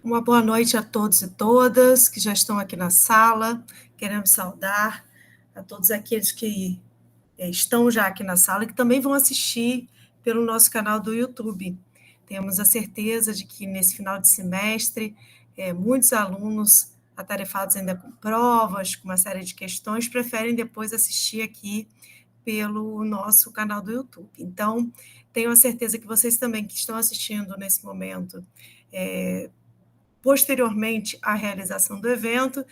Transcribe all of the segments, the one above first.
Uma boa noite a todos e todas que já estão aqui na sala. Queremos saudar a todos aqueles que estão já aqui na sala e que também vão assistir pelo nosso canal do YouTube. Temos a certeza de que nesse final de semestre, muitos alunos atarefados ainda com provas, com uma série de questões, preferem depois assistir aqui pelo nosso canal do YouTube. Então, tenho a certeza que vocês também que estão assistindo nesse momento, posteriormente à realização do evento,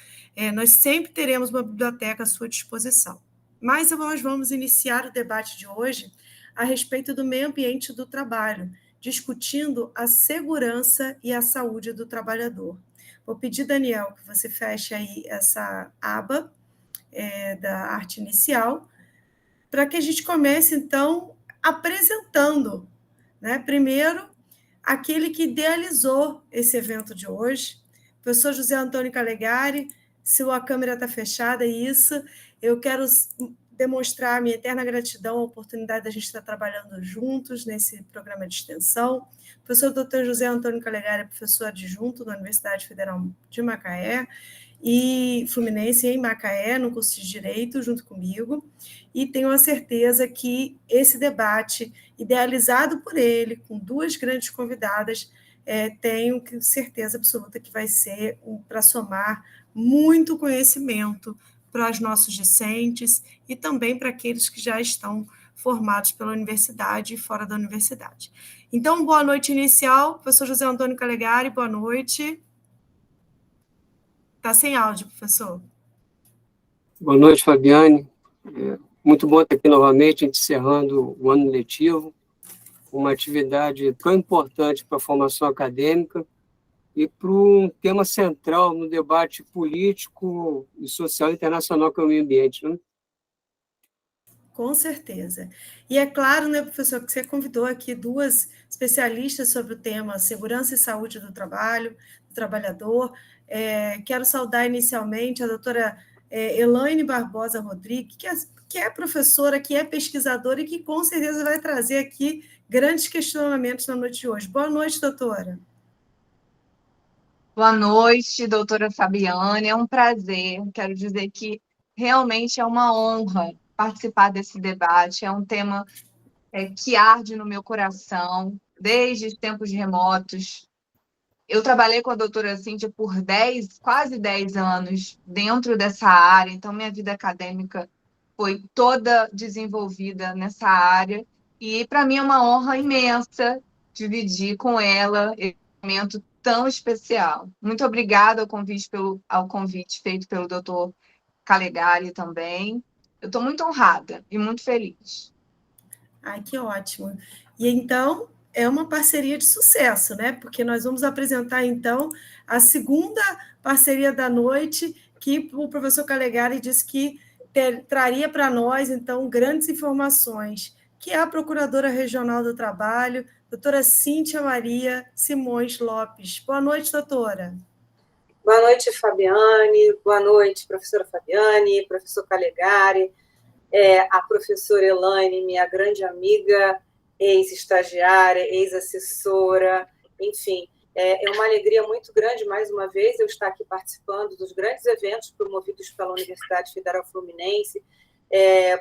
nós sempre teremos uma biblioteca à sua disposição. Mas nós vamos iniciar o debate de hoje a respeito do meio ambiente do trabalho, discutindo a segurança e a saúde do trabalhador. Vou pedir, Daniel, que você feche aí essa aba da arte inicial, para que a gente comece, então, apresentando, primeiro, aquele que idealizou esse evento de hoje, o professor José Antônio Calegari. Se a câmera está fechada, isso, eu quero demonstrar a minha eterna gratidão à oportunidade da gente estar trabalhando juntos nesse programa de extensão. O professor Dr. José Antônio Calegari é professor adjunto da Universidade Federal de Macaé, e Fluminense em Macaé, no curso de Direito, junto comigo, e tenho a certeza que esse debate, idealizado por ele, com duas grandes convidadas, tenho certeza absoluta que vai ser para somar muito conhecimento para os nossos discentes e também para aqueles que já estão formados pela universidade e fora da universidade. Então, boa noite inicial, professor José Antônio Calegari, boa noite. Está sem áudio, professor. Boa noite, Fabiane. Muito bom estar aqui novamente, encerrando o ano letivo, uma atividade tão importante para a formação acadêmica e para um tema central no debate político e social internacional, que é o meio ambiente, né? Com certeza. E é claro, professor, que você convidou aqui duas especialistas sobre o tema segurança e saúde do trabalho, do trabalhador. Quero saudar inicialmente a doutora Elaine Barbosa Rodrigues, que é professora, que é pesquisadora e que com certeza vai trazer aqui grandes questionamentos na noite de hoje. Boa noite, doutora. Boa noite, doutora Fabiane. É um prazer. Quero dizer que realmente é uma honra participar desse debate. É um tema que arde no meu coração desde os tempos remotos. Eu trabalhei com a doutora Cíntia por quase 10 anos dentro dessa área, então minha vida acadêmica foi toda desenvolvida nessa área. E para mim é uma honra imensa dividir com ela esse momento tão especial. Muito obrigada ao convite feito pelo doutor Calegari também. Eu estou muito honrada e muito feliz. Ai, que ótimo. E então, é uma parceria de sucesso, Porque nós vamos apresentar, então, a segunda parceria da noite, que o professor Calegari disse que traria para nós, então, grandes informações, que é a Procuradora Regional do Trabalho, doutora Cíntia Maria Simões Lopes. Boa noite, doutora. Boa noite, Fabiane. Boa noite, professora Fabiane, professor Calegari, a professora Elaine, minha grande amiga, ex-estagiária, ex-assessora, enfim. É uma alegria muito grande, mais uma vez, eu estar aqui participando dos grandes eventos promovidos pela Universidade Federal Fluminense.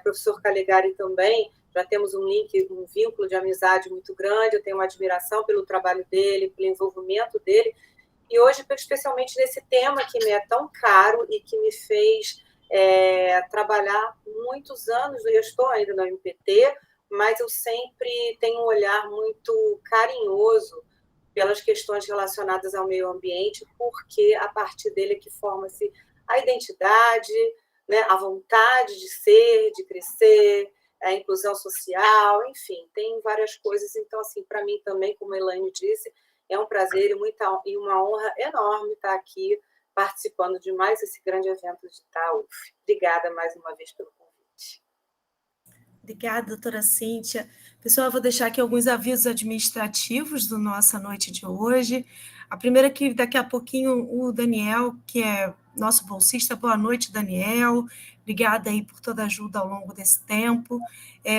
Professor Calegari também, já temos um link, um vínculo de amizade muito grande, eu tenho uma admiração pelo trabalho dele, pelo envolvimento dele, e hoje, especialmente nesse tema que me é tão caro e que me fez trabalhar muitos anos, eu estou ainda na UMPT, mas eu sempre tenho um olhar muito carinhoso pelas questões relacionadas ao meio ambiente, porque a partir dele é que forma-se a identidade, a vontade de ser, de crescer, a inclusão social, enfim, tem várias coisas. Então, assim, para mim também, como a Elaine disse, é um prazer e uma honra enorme estar aqui participando de mais esse grande evento de TAUF. Obrigada mais uma vez pelo convite. Obrigada, doutora Cíntia. Pessoal, eu vou deixar aqui alguns avisos administrativos da nossa noite de hoje. A primeira é que daqui a pouquinho o Daniel, que é nosso bolsista, boa noite, Daniel. Obrigada aí por toda a ajuda ao longo desse tempo.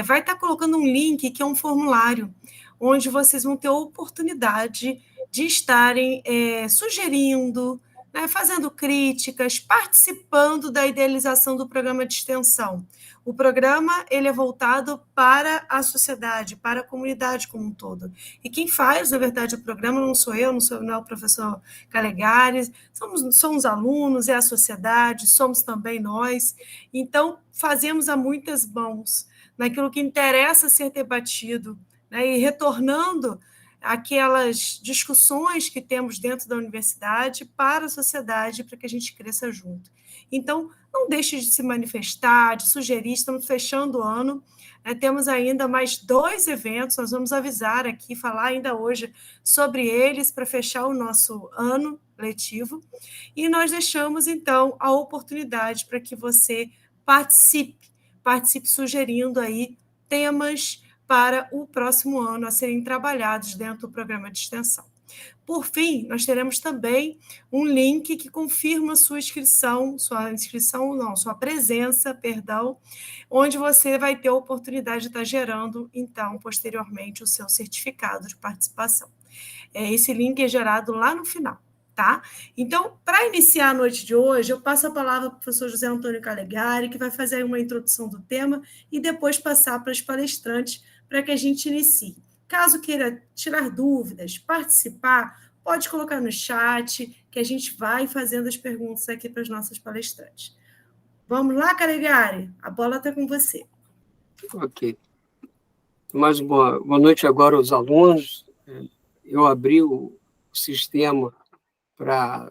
Vai estar colocando um link, que é um formulário, onde vocês vão ter a oportunidade de estarem sugerindo, né, fazendo críticas, participando da idealização do programa de extensão. O programa ele é voltado para a sociedade, para a comunidade como um todo. E quem faz, na verdade, o programa não sou eu, não é o professor Calegari, são os alunos, é a sociedade, somos também nós. Então, fazemos a muitas mãos naquilo que interessa ser debatido, né, e retornando aquelas discussões que temos dentro da universidade para a sociedade, para que a gente cresça junto. Então, não deixe de se manifestar, de sugerir, estamos fechando o ano, né, temos ainda mais 2 eventos, nós vamos avisar aqui, falar ainda hoje sobre eles para fechar o nosso ano letivo, e nós deixamos, então, a oportunidade para que você participe sugerindo aí temas para o próximo ano a serem trabalhados dentro do programa de extensão. Por fim, nós teremos também um link que confirma sua presença, onde você vai ter a oportunidade de estar gerando, então, posteriormente, o seu certificado de participação. Esse link é gerado lá no final. Tá? Então, para iniciar a noite de hoje, eu passo a palavra para o professor José Antônio Calegari, que vai fazer uma introdução do tema e depois passar para os palestrantes para que a gente inicie. Caso queira tirar dúvidas, participar, pode colocar no chat, que a gente vai fazendo as perguntas aqui para os nossos palestrantes. Vamos lá, Calegari? A bola está com você. Ok. Mais boa noite agora aos alunos. Eu abri o sistema para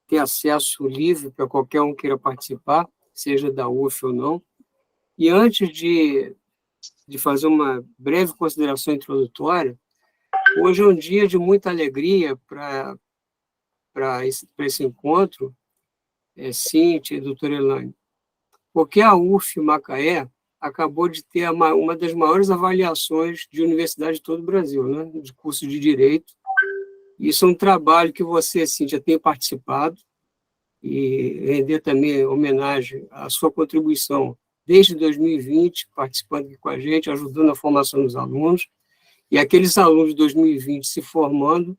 ter acesso livre para qualquer um queira participar, seja da UF ou não. E antes de fazer uma breve consideração introdutória, hoje é um dia de muita alegria para esse encontro, Cíntia e doutora Elaine, porque a UF Macaé acabou de ter uma das maiores avaliações de universidade de todo o Brasil, né, de curso de Direito. Isso é um trabalho que você, Cíntia, tem participado e render também homenagem à sua contribuição desde 2020, participando aqui com a gente, ajudando a formação dos alunos, e aqueles alunos de 2020 se formando,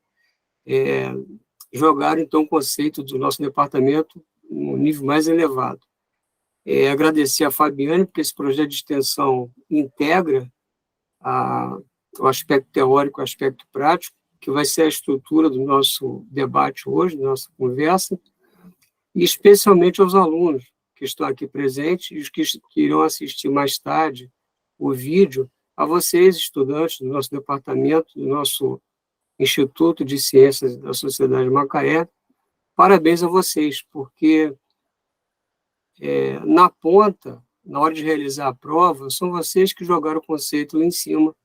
jogaram, então, o conceito do nosso departamento no nível mais elevado. Agradecer a Fabiane, porque esse projeto de extensão integra o aspecto teórico e o aspecto prático, que vai ser a estrutura do nosso debate hoje, da nossa conversa, e especialmente aos alunos que estão aqui presentes e os que irão assistir mais tarde o vídeo, a vocês, estudantes do nosso departamento, do nosso Instituto de Ciências da Sociedade Macaé. Parabéns a vocês, porque na ponta, na hora de realizar a prova, são vocês que jogaram o conceito lá em cima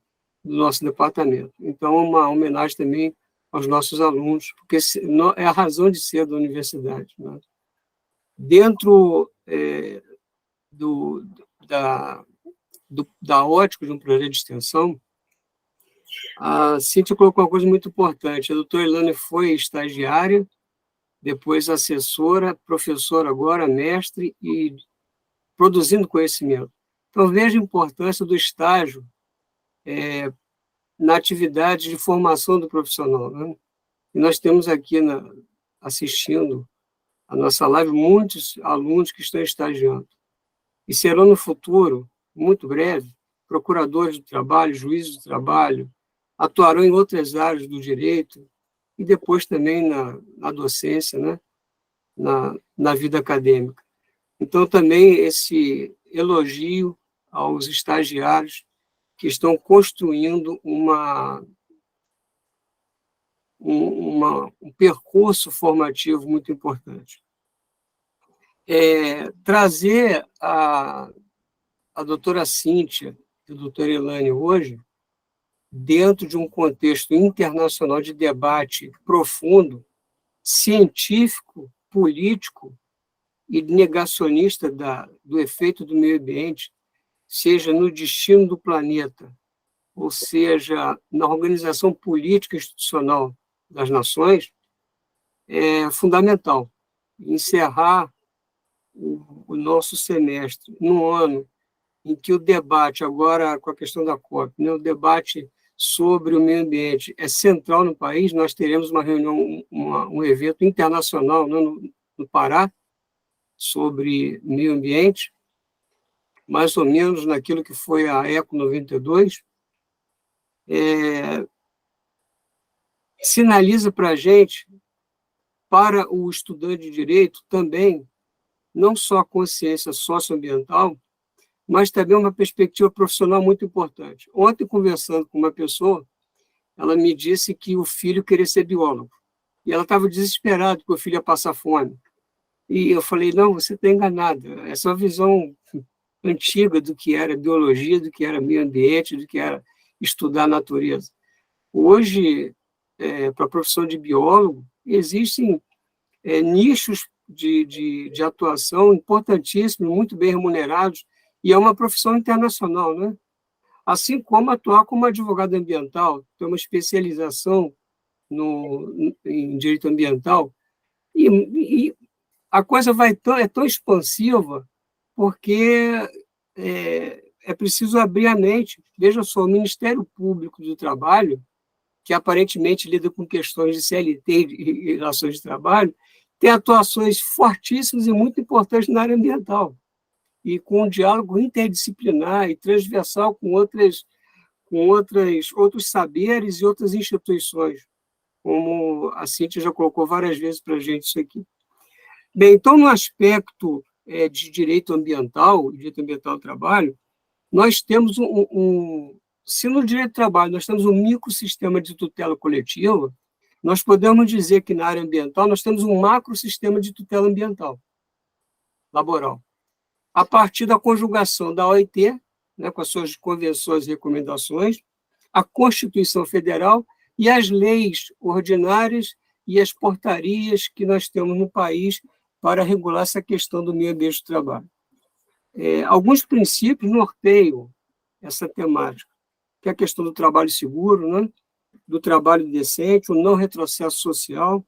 do nosso departamento. Então, uma homenagem também aos nossos alunos, porque é a razão de ser da universidade, né? Dentro da ótica de um projeto de extensão, a Cíntia colocou uma coisa muito importante. A doutora Elaine foi estagiária, depois assessora, professora agora, mestre, e produzindo conhecimento. Então, veja a importância do estágio na atividade de formação do profissional, né? E nós temos aqui assistindo a nossa live muitos alunos que estão estagiando e serão no futuro, muito breve, procuradores do trabalho, juízes do trabalho, atuarão em outras áreas do direito e depois também na docência, né? na vida acadêmica. Então, também esse elogio aos estagiários que estão construindo um percurso formativo muito importante. Trazer a doutora Cíntia e a doutora Elaine hoje, dentro de um contexto internacional de debate profundo, científico, político e negacionista do efeito do meio ambiente, seja no destino do planeta, ou seja, na organização política e institucional das nações, é fundamental. Encerrar o nosso semestre num ano em que o debate, agora com a questão da COP, né, o debate sobre o meio ambiente é central no país. Nós teremos uma reunião, um evento internacional, né, no Pará, sobre meio ambiente, mais ou menos naquilo que foi a ECO 92, sinaliza para a gente, para o estudante de direito também, não só a consciência socioambiental, mas também uma perspectiva profissional muito importante. Ontem, conversando com uma pessoa, ela me disse que o filho queria ser biólogo, e ela estava desesperada porque o filho ia passar fome. E eu falei, não, você está enganada, essa é uma visão antiga do que era biologia, do que era meio ambiente, do que era estudar a natureza. Hoje, para a profissão de biólogo, existem nichos de atuação importantíssimos, muito bem remunerados, e é uma profissão internacional, né? Assim como atuar como advogado ambiental, tem uma especialização em direito ambiental, e a coisa é tão expansiva, porque é preciso abrir a mente. Veja só, o Ministério Público do Trabalho, que aparentemente lida com questões de CLT e relações de trabalho, tem atuações fortíssimas e muito importantes na área ambiental, e com um diálogo interdisciplinar e transversal com outros saberes e outras instituições, como a Cíntia já colocou várias vezes para a gente isso aqui. Bem, então, no aspecto de direito ambiental do trabalho, nós temos se no direito do trabalho nós temos um microsistema de tutela coletiva, nós podemos dizer que na área ambiental nós temos um macrosistema de tutela ambiental laboral, a partir da conjugação da OIT, né, com as suas convenções e recomendações, a Constituição Federal e as leis ordinárias e as portarias que nós temos no país para regular essa questão do meio ambiente do trabalho. Alguns princípios norteiam essa temática, que é a questão do trabalho seguro, né, do trabalho decente, o não retrocesso social,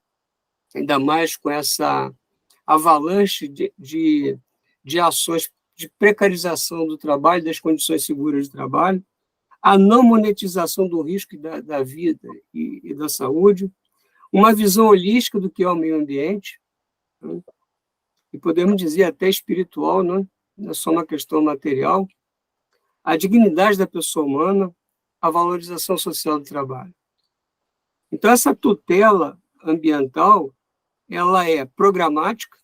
ainda mais com essa avalanche de ações de precarização do trabalho, das condições seguras de trabalho, a não monetização do risco da vida e da saúde, uma visão holística do que é o meio ambiente, né, e podemos dizer até espiritual, né, não é só uma questão material, a dignidade da pessoa humana, a valorização social do trabalho. Então, essa tutela ambiental, ela é programática,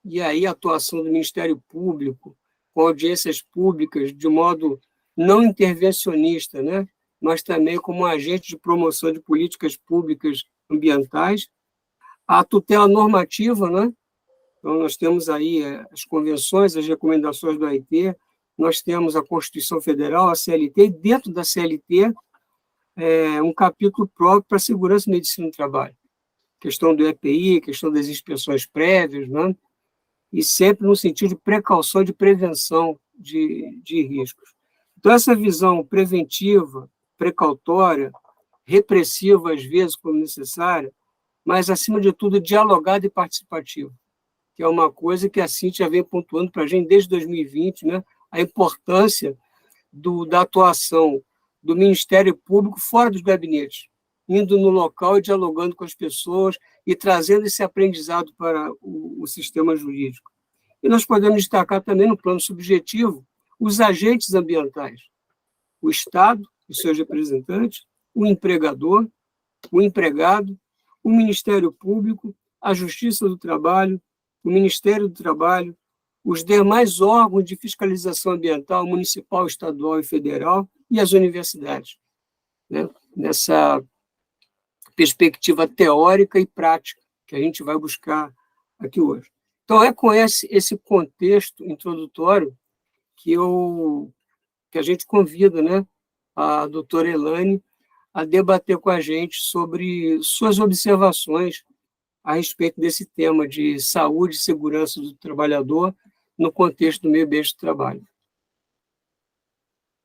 e aí a atuação do Ministério Público, com audiências públicas, de modo não intervencionista, né, mas também como agente de promoção de políticas públicas ambientais. A tutela normativa, né, então nós temos aí as convenções, as recomendações do OIT, nós temos a Constituição Federal, a CLT, e dentro da CLT, um capítulo próprio para a segurança e medicina do trabalho. Questão do EPI, questão das inspeções prévias, né? E sempre no sentido de precaução e de prevenção de riscos. Então, essa visão preventiva, precautória, repressiva, às vezes, quando necessária, mas, acima de tudo, dialogada e participativa, que é uma coisa que a Cíntia vem pontuando para a gente desde 2020, né? A importância da atuação do Ministério Público fora dos gabinetes, indo no local e dialogando com as pessoas e trazendo esse aprendizado para o sistema jurídico. E nós podemos destacar também, no plano subjetivo, os agentes ambientais, o Estado e seus representantes, o empregador, o empregado, o Ministério Público, a Justiça do Trabalho, o Ministério do Trabalho, os demais órgãos de fiscalização ambiental, municipal, estadual e federal, e as universidades, né? Nessa perspectiva teórica e prática que a gente vai buscar aqui hoje. Então, é com esse contexto introdutório que a gente convida, né, a doutora Elaine a debater com a gente sobre suas observações a respeito desse tema de saúde e segurança do trabalhador no contexto do meio ambiente do trabalho.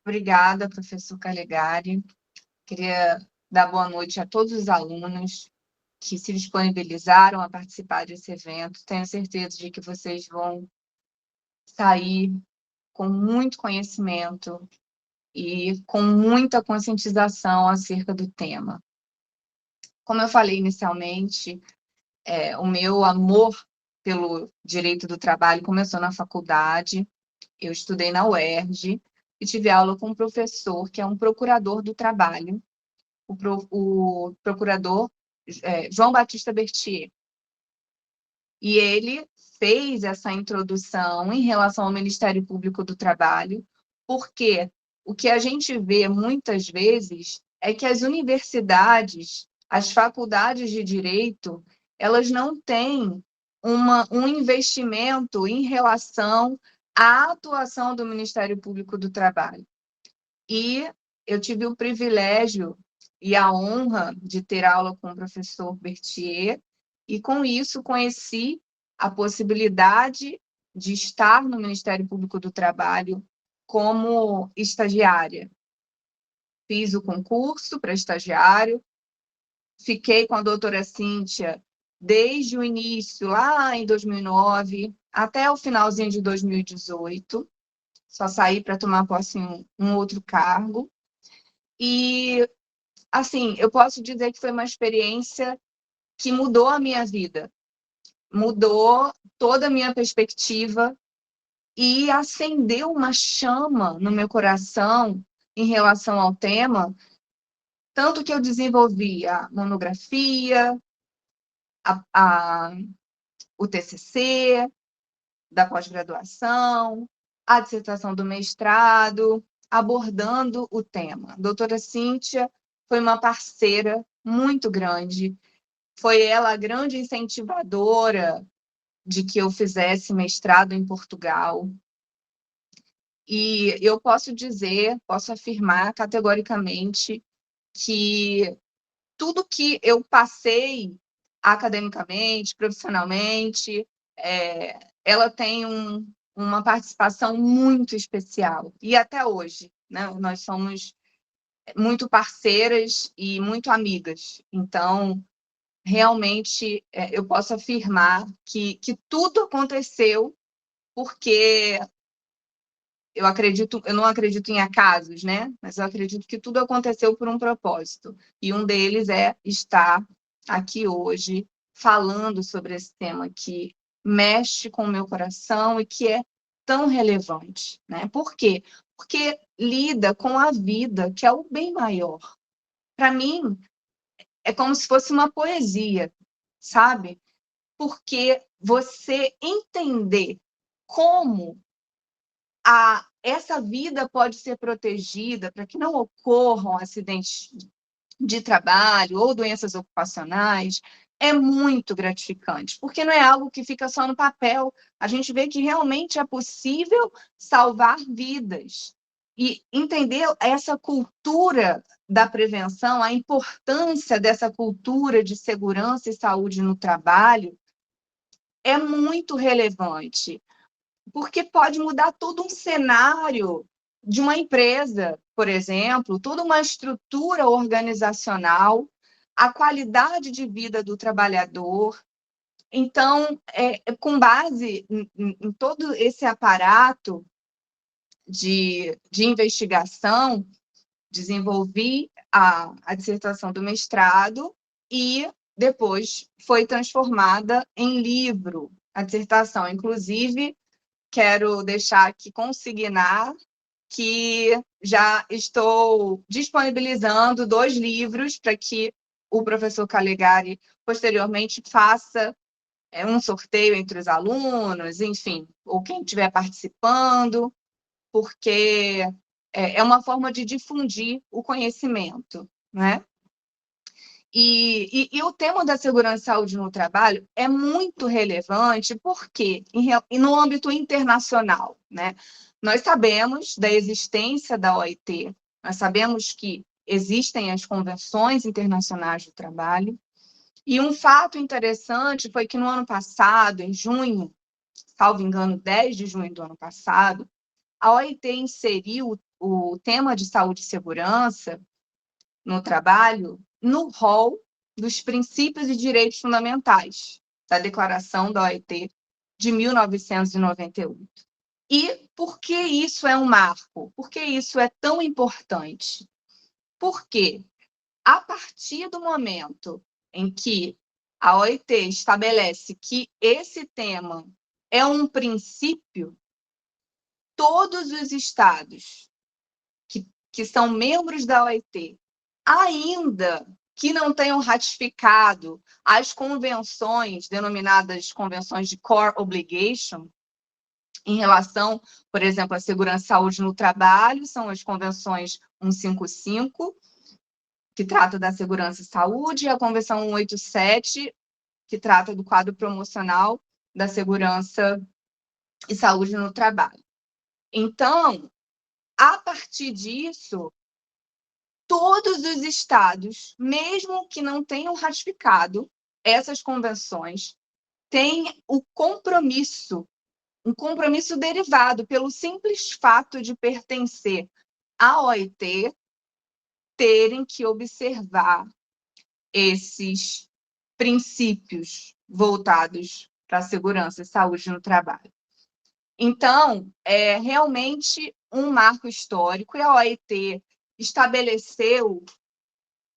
Obrigada, professor Calegari. Queria dar boa noite a todos os alunos que se disponibilizaram a participar desse evento. Tenho certeza de que vocês vão sair com muito conhecimento e com muita conscientização acerca do tema. Como eu falei inicialmente, o meu amor pelo direito do trabalho começou na faculdade. Eu estudei na UERJ e tive aula com um professor que é um procurador do trabalho, o procurador João Batista Bertier. E ele fez essa introdução em relação ao Ministério Público do Trabalho, porque o que a gente vê muitas vezes é que as universidades, as faculdades de direito, elas não têm um investimento em relação à atuação do Ministério Público do Trabalho. E eu tive o privilégio e a honra de ter aula com o professor Bertier, e com isso conheci a possibilidade de estar no Ministério Público do Trabalho como estagiária. Fiz o concurso para estagiário, fiquei com a doutora Cíntia desde o início, lá em 2009, até o finalzinho de 2018. Só saí para tomar posse em um outro cargo. E, assim, eu posso dizer que foi uma experiência que mudou a minha vida, mudou toda a minha perspectiva e acendeu uma chama no meu coração em relação ao tema, tanto que eu desenvolvi a monografia, o TCC da pós-graduação, a dissertação do mestrado, abordando o tema. A doutora Cíntia foi uma parceira muito grande, foi ela a grande incentivadora de que eu fizesse mestrado em Portugal. E eu posso dizer, posso afirmar categoricamente que tudo que eu passei academicamente, profissionalmente, ela tem uma participação muito especial. E até hoje, né, nós somos muito parceiras e muito amigas. Então, realmente, eu posso afirmar que tudo aconteceu porque eu não acredito em acasos, né? Mas eu acredito que tudo aconteceu por um propósito. E um deles é estar aqui hoje falando sobre esse tema que mexe com o meu coração e que é tão relevante, né? Por quê? Porque lida com a vida, que é o bem maior. Para mim, é como se fosse uma poesia, sabe? Porque você entender como essa vida pode ser protegida para que não ocorram acidentes de trabalho ou doenças ocupacionais é muito gratificante, porque não é algo que fica só no papel. A gente vê que realmente é possível salvar vidas. E entender essa cultura da prevenção, a importância dessa cultura de segurança e saúde no trabalho é muito relevante, porque pode mudar todo um cenário de uma empresa, por exemplo, toda uma estrutura organizacional, a qualidade de vida do trabalhador. Então, com base em todo esse aparato de investigação, desenvolvi a dissertação do mestrado e depois foi transformada em livro, a dissertação. Inclusive, quero deixar aqui consignar que já estou disponibilizando 2 livros para que o professor Calegari posteriormente faça um sorteio entre os alunos, enfim, ou quem estiver participando, porque é uma forma de difundir o conhecimento, né? E o tema da segurança e saúde no trabalho é muito relevante porque, no âmbito internacional, né? Nós sabemos da existência da OIT, nós sabemos que existem as convenções internacionais do trabalho, e um fato interessante foi que no ano passado, em junho, salvo engano, 10 de junho do ano passado, a OIT inseriu o tema de saúde e segurança no trabalho no rol dos princípios e direitos fundamentais da Declaração da OIT de 1998. E por que isso é um marco? Por que isso é tão importante? Porque a partir do momento em que a OIT estabelece que esse tema é um princípio, todos os estados que são membros da OIT, ainda que não tenham ratificado as convenções, denominadas convenções de core obligation, em relação, por exemplo, à segurança e saúde no trabalho, são as convenções 155, que trata da segurança e saúde, e a convenção 187, que trata do quadro promocional da segurança e saúde no trabalho. Então, a partir disso, todos os estados, mesmo que não tenham ratificado essas convenções, têm o compromisso, um compromisso derivado pelo simples fato de pertencer à OIT, terem que observar esses princípios voltados para a segurança e saúde no trabalho. Então, é realmente um marco histórico, e a OIT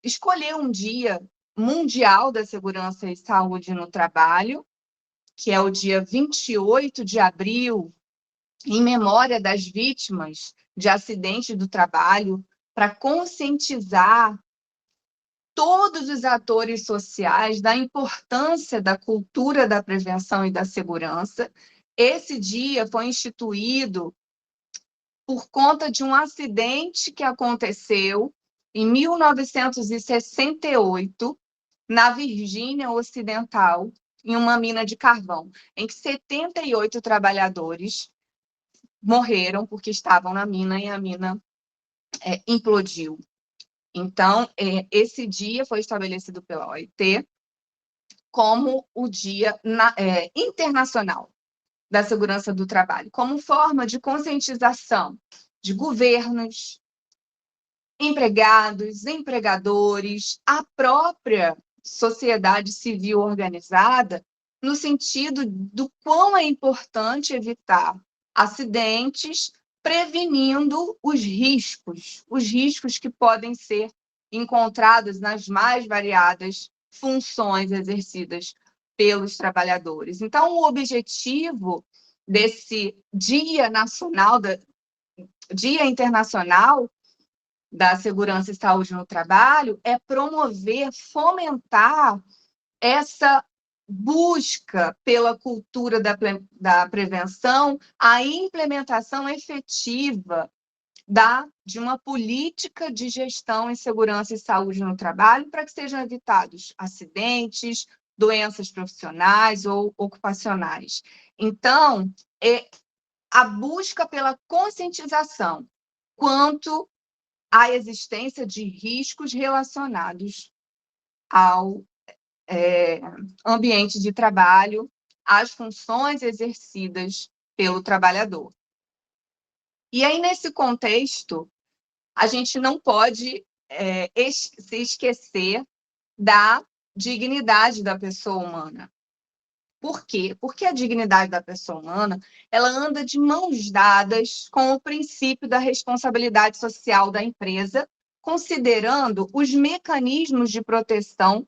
escolheu um dia mundial da segurança e saúde no trabalho, que é o dia 28 de abril, em memória das vítimas de acidentes do trabalho, para conscientizar todos os atores sociais da importância da cultura da prevenção e da segurança. Esse dia foi instituído por conta de um acidente que aconteceu em 1968, na Virgínia Ocidental, em uma mina de carvão, em que 78 trabalhadores morreram porque estavam na mina e a mina implodiu. Então, esse dia foi estabelecido pela OIT como o Dia Internacional da Segurança do Trabalho, como forma de conscientização de governos, empregados, empregadores, a própria sociedade civil organizada, no sentido do quão é importante evitar acidentes, prevenindo os riscos que podem ser encontrados nas mais variadas funções exercidas pelos trabalhadores. Então, o objetivo desse Dia Internacional da Segurança e Saúde no Trabalho é promover, fomentar essa busca pela cultura da prevenção, a implementação efetiva de uma política de gestão em segurança e saúde no trabalho para que sejam evitados acidentes, doenças profissionais ou ocupacionais. Então, a busca pela conscientização quanto à existência de riscos relacionados ao ambiente de trabalho, às funções exercidas pelo trabalhador. E aí, nesse contexto, a gente não pode se esquecer da dignidade da pessoa humana. Por quê? Porque a dignidade da pessoa humana, ela anda de mãos dadas com o princípio da responsabilidade social da empresa, considerando os mecanismos de proteção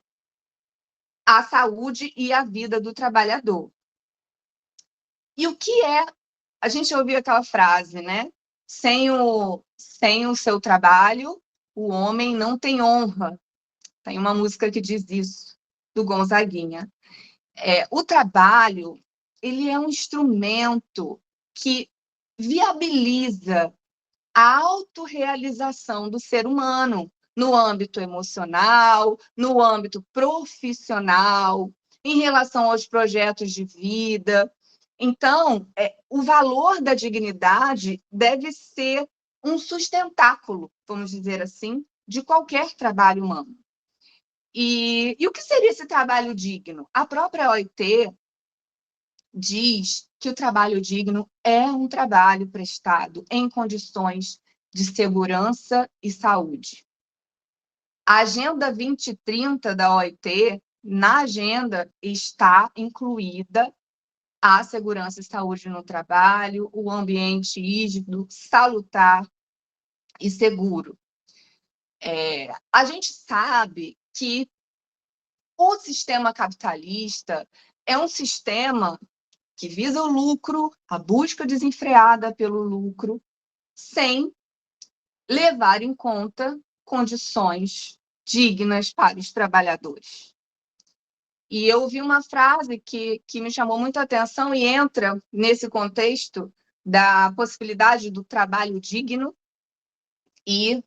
à saúde e à vida do trabalhador. E o que é? A gente ouviu aquela frase, né? Sem o seu trabalho, o homem não tem honra. Tem uma música que diz isso, do Gonzaguinha. O trabalho, ele é um instrumento que viabiliza a autorrealização do ser humano no âmbito emocional, no âmbito profissional, em relação aos projetos de vida. Então, o valor da dignidade deve ser um sustentáculo, vamos dizer assim, de qualquer trabalho humano. E o que seria esse trabalho digno? A própria OIT diz que o trabalho digno é um trabalho prestado em condições de segurança e saúde. A Agenda 2030 da OIT, na agenda está incluída a segurança e saúde no trabalho, o ambiente hígido, salutar e seguro. A gente sabe que o sistema capitalista é um sistema que visa o lucro, a busca desenfreada pelo lucro, sem levar em conta condições dignas para os trabalhadores. E eu ouvi uma frase que me chamou muito a atenção e entra nesse contexto da possibilidade do trabalho digno e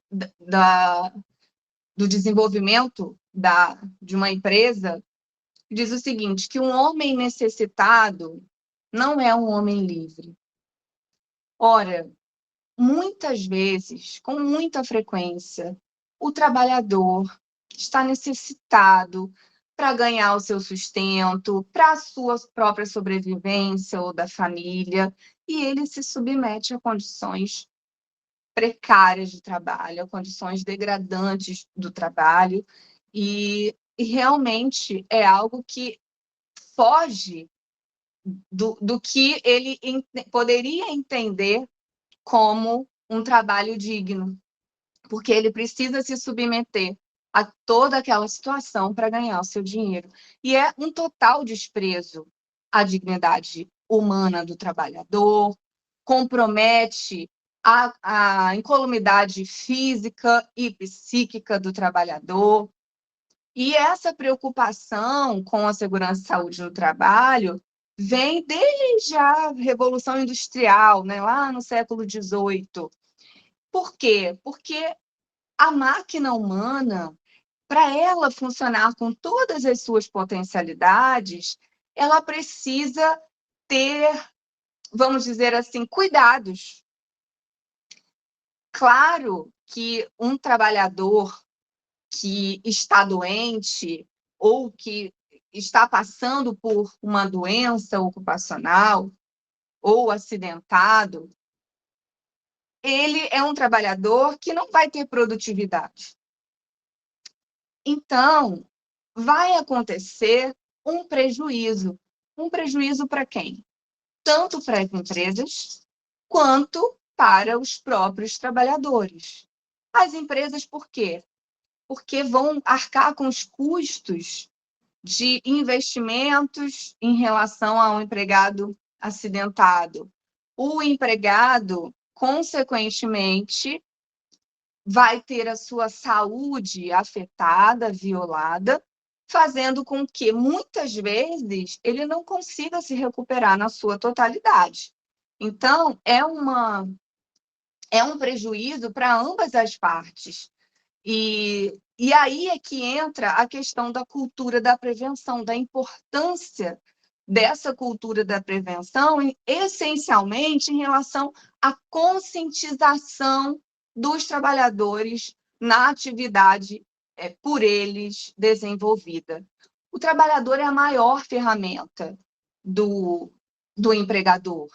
do desenvolvimento de uma empresa. Diz o seguinte, que um homem necessitado não é um homem livre. Ora, muitas vezes, com muita frequência, o trabalhador está necessitado para ganhar o seu sustento, para a sua própria sobrevivência ou da família, e ele se submete a condições precárias de trabalho, a condições degradantes do trabalho, e realmente é algo que foge do que ele poderia entender como um trabalho digno, porque ele precisa se submeter a toda aquela situação para ganhar o seu dinheiro. E é um total desprezo à dignidade humana do trabalhador, compromete a incolumidade física e psíquica do trabalhador. E essa preocupação com a segurança e saúde no trabalho vem desde a Revolução Industrial, né, lá no século XVIII. Por quê? Porque a máquina humana, para ela funcionar com todas as suas potencialidades, ela precisa ter, vamos dizer assim, cuidados. Claro que um trabalhador que está doente ou que está passando por uma doença ocupacional ou acidentado, ele é um trabalhador que não vai ter produtividade. Então, vai acontecer um prejuízo. Um prejuízo para quem? Tanto para as empresas, quanto para os próprios trabalhadores. As empresas, por quê? Porque vão arcar com os custos de investimentos em relação ao empregado acidentado. O empregado, consequentemente, vai ter a sua saúde afetada, violada, fazendo com que, muitas vezes, ele não consiga se recuperar na sua totalidade. Então, é um prejuízo para ambas as partes. E aí é que entra a questão da cultura da prevenção, da importância dessa cultura da prevenção, essencialmente em relação à conscientização dos trabalhadores na atividade por eles desenvolvida. O trabalhador é a maior ferramenta do empregador.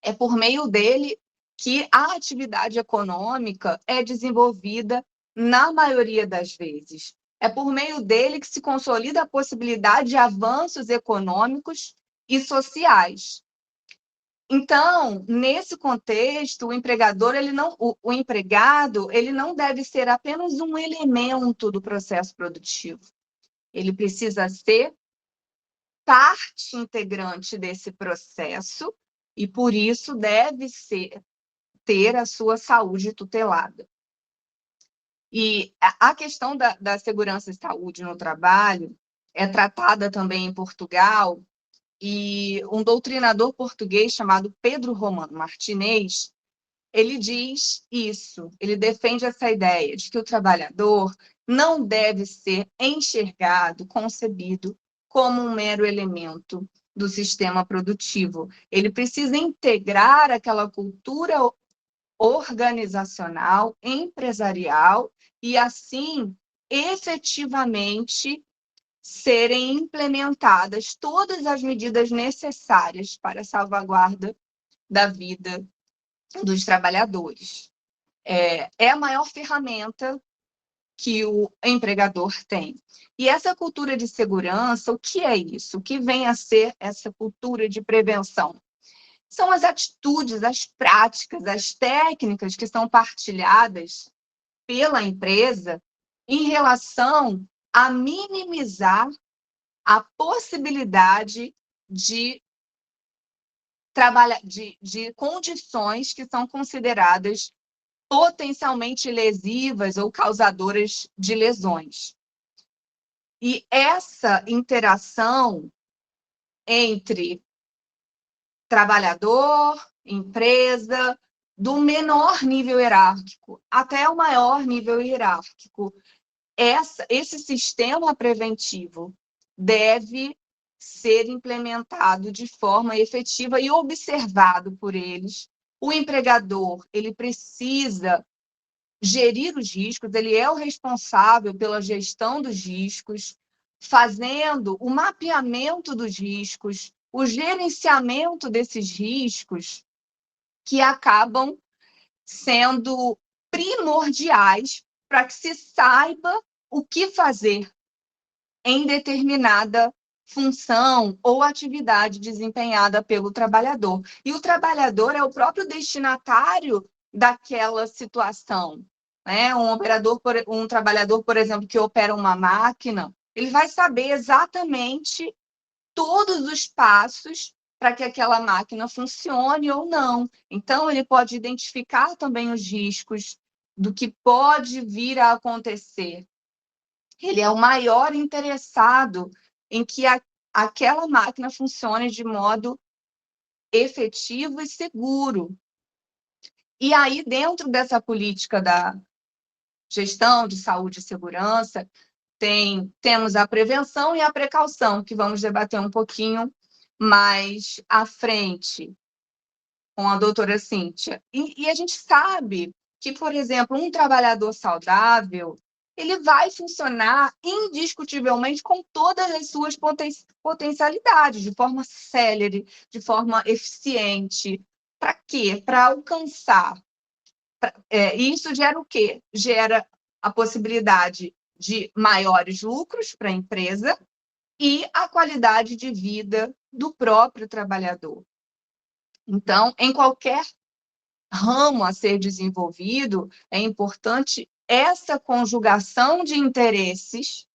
É por meio dele que a atividade econômica é desenvolvida na maioria das vezes. É por meio dele que se consolida a possibilidade de avanços econômicos e sociais. Então, nesse contexto, o empregado, ele não deve ser apenas um elemento do processo produtivo. Ele precisa ser parte integrante desse processo e, por isso, deve ter a sua saúde tutelada. E a questão da segurança e saúde no trabalho é tratada também em Portugal, e um doutrinador português chamado Pedro Romano Martinez, ele diz isso, ele defende essa ideia de que o trabalhador não deve ser enxergado, concebido como um mero elemento do sistema produtivo. Ele precisa integrar aquela cultura organizacional, empresarial, e assim, efetivamente, serem implementadas todas as medidas necessárias para a salvaguarda da vida dos trabalhadores. É a maior ferramenta que o empregador tem. E essa cultura de segurança, o que é isso? O que vem a ser essa cultura de prevenção? São as atitudes, as práticas, as técnicas que são partilhadas pela empresa em relação a minimizar a possibilidade de condições que são consideradas potencialmente lesivas ou causadoras de lesões. E essa interação entre trabalhador, empresa, do menor nível hierárquico até o maior nível hierárquico, esse sistema preventivo deve ser implementado de forma efetiva e observado por eles. O empregador, ele precisa gerir os riscos, ele é o responsável pela gestão dos riscos, fazendo o mapeamento dos riscos, o gerenciamento desses riscos que acabam sendo primordiais para que se saiba o que fazer em determinada função ou atividade desempenhada pelo trabalhador. E o trabalhador é o próprio destinatário daquela situação. Né? Um trabalhador, por exemplo, que opera uma máquina, ele vai saber exatamente todos os passos para que aquela máquina funcione ou não. Então, ele pode identificar também os riscos do que pode vir a acontecer. Ele é o maior interessado em que aquela máquina funcione de modo efetivo e seguro. E aí, dentro dessa política da gestão de saúde e segurança, temos a prevenção e a precaução, que vamos debater um pouquinho mais à frente com a doutora Cíntia. E a gente sabe que, por exemplo, um trabalhador saudável, ele vai funcionar indiscutivelmente com todas as suas potencialidades, de forma célere, de forma eficiente. Para quê? Para alcançar. Isso gera o quê? Gera a possibilidade de maiores lucros para a empresa e a qualidade de vida do próprio trabalhador. Então, em qualquer ramo a ser desenvolvido, é importante essa conjugação de interesses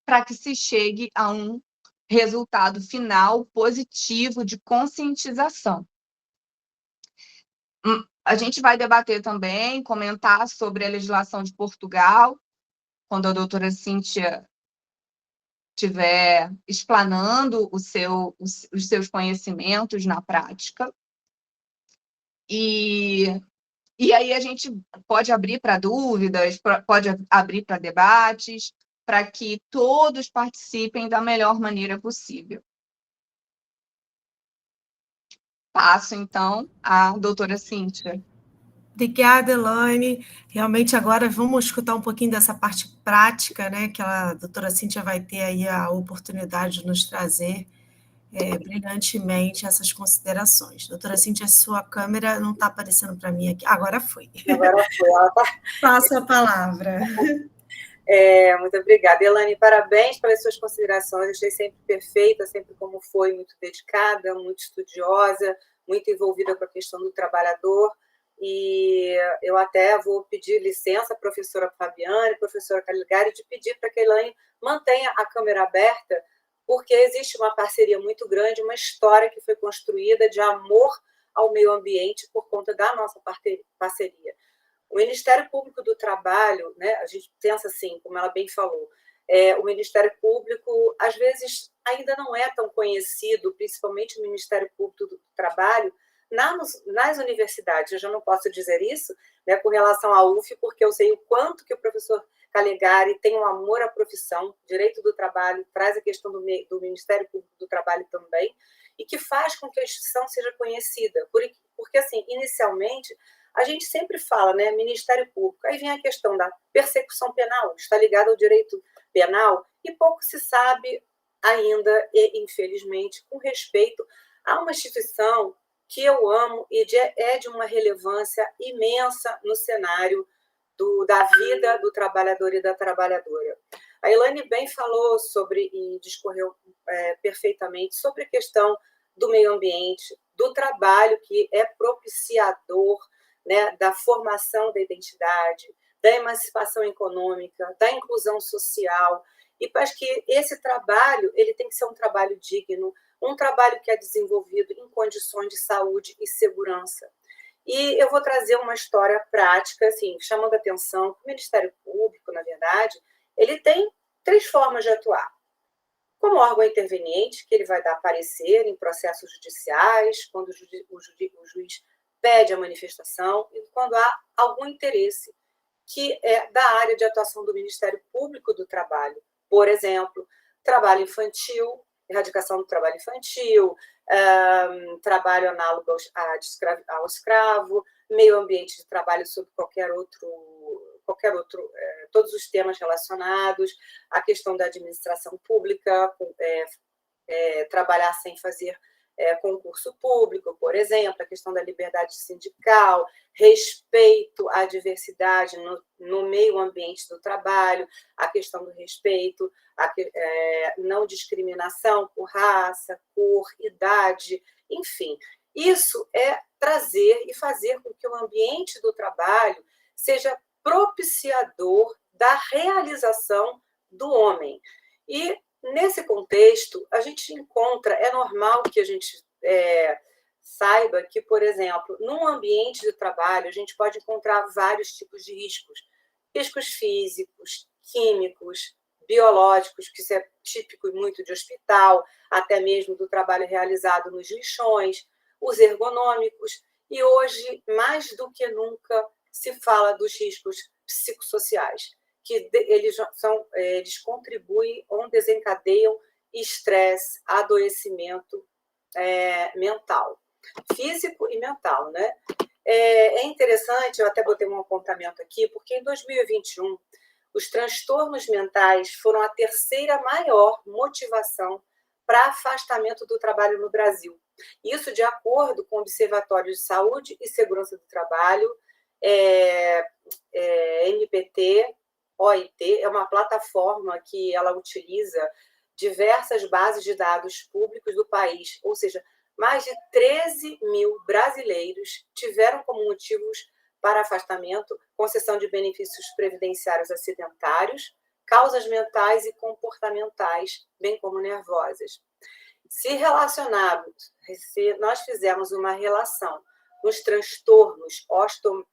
para que se chegue a um resultado final positivo de conscientização. A gente vai debater também, comentar sobre a legislação de Portugal, quando a doutora Cíntia estiver explanando os seus conhecimentos na prática. E aí a gente pode abrir para dúvidas, pode abrir para debates, para que todos participem da melhor maneira possível. Passo, então, à doutora Cíntia. Obrigada, Elaine. Realmente, agora vamos escutar um pouquinho dessa parte prática, né, que a doutora Cíntia vai ter aí a oportunidade de nos trazer brilhantemente essas considerações. Doutora Cíntia, sua câmera não está aparecendo para mim aqui. Agora foi. Agora foi. Passo a palavra. Muito obrigada. Elaine, parabéns pelas suas considerações. Achei sempre perfeita, sempre como foi, muito dedicada, muito estudiosa, muito envolvida com a questão do trabalhador. E eu até vou pedir licença à professora Fabiane, professora Caligari, de pedir para que a Elaine mantenha a câmera aberta, porque existe uma parceria muito grande, uma história que foi construída de amor ao meio ambiente por conta da nossa parceria. O Ministério Público do Trabalho, né, a gente pensa assim, como ela bem falou, o Ministério Público, às vezes, ainda não é tão conhecido, principalmente o Ministério Público do Trabalho, nas universidades. Eu já não posso dizer isso, né, com relação à UF, porque eu sei o quanto que o professor Calegari tem um amor à profissão, direito do trabalho, traz a questão do Ministério Público do Trabalho também, e que faz com que a instituição seja conhecida. Porque assim, inicialmente, a gente sempre fala, né, Ministério Público, aí vem a questão da persecução penal, está ligada ao direito penal, e pouco se sabe ainda, e infelizmente, com respeito a uma instituição que eu amo e é de uma relevância imensa no cenário da vida do trabalhador e da trabalhadora. A Elaine bem falou sobre, e discorreu perfeitamente, sobre a questão do meio ambiente, do trabalho que é propiciador, né, da formação da identidade, da emancipação econômica, da inclusão social, e acho que esse trabalho ele tem que ser um trabalho digno, um trabalho que é desenvolvido em condições de saúde e segurança. E eu vou trazer uma história prática, assim, chamando a atenção que o Ministério Público, na verdade, ele tem 3 formas de atuar. Como órgão interveniente, que ele vai dar parecer em processos judiciais, quando o juiz pede a manifestação, e quando há algum interesse que é da área de atuação do Ministério Público do Trabalho. Por exemplo, trabalho infantil, erradicação do trabalho infantil, trabalho análogo ao escravo, meio ambiente de trabalho sob qualquer outro, todos os temas relacionados, a questão da administração pública, trabalhar sem fazer concurso público, por exemplo, a questão da liberdade sindical, respeito à diversidade no meio ambiente do trabalho, a questão do respeito, não discriminação por raça, cor, idade, enfim. Isso é trazer e fazer com que o ambiente do trabalho seja propiciador da realização do homem. E, nesse contexto, a gente encontra, é normal que a gente saiba que, por exemplo, num ambiente de trabalho, a gente pode encontrar vários tipos de riscos. Riscos físicos, químicos, biológicos, que isso é típico e muito de hospital, até mesmo do trabalho realizado nos lixões, os ergonômicos, e hoje, mais do que nunca, se fala dos riscos psicossociais, que eles contribuem ou desencadeiam estresse, adoecimento mental, físico e mental, né? É interessante, eu até botei um apontamento aqui, porque em 2021, os transtornos mentais foram a 3ª maior motivação para afastamento do trabalho no Brasil. Isso de acordo com o Observatório de Saúde e Segurança do Trabalho, MPT, OIT, é uma plataforma que ela utiliza diversas bases de dados públicos do país, ou seja, mais de 13 mil brasileiros tiveram como motivos para afastamento concessão de benefícios previdenciários acidentários, causas mentais e comportamentais, bem como nervosas. Se nós fizermos uma relação nos transtornos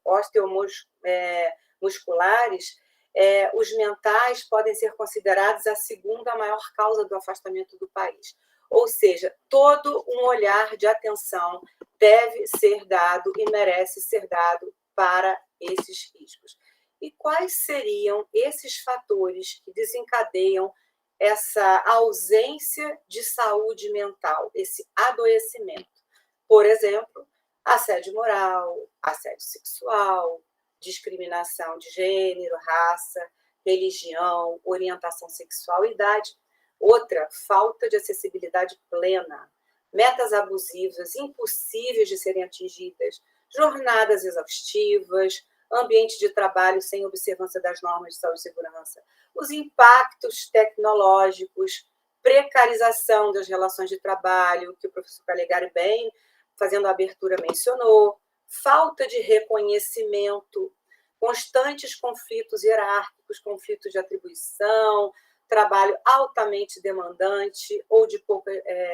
osteomusculares, os mentais podem ser considerados a 2ª maior causa do afastamento do país. Ou seja, todo um olhar de atenção deve ser dado e merece ser dado para esses riscos. E quais seriam esses fatores que desencadeiam essa ausência de saúde mental, esse adoecimento? Por exemplo, assédio moral, assédio sexual, discriminação de gênero, raça, religião, orientação sexual e idade. Outra, falta de acessibilidade plena, metas abusivas, impossíveis de serem atingidas, jornadas exaustivas, ambiente de trabalho sem observância das normas de saúde e segurança, os impactos tecnológicos, precarização das relações de trabalho, que o professor Calegari bem, fazendo a abertura, mencionou, falta de reconhecimento, constantes conflitos hierárquicos, conflitos de atribuição, trabalho altamente demandante ou de pouca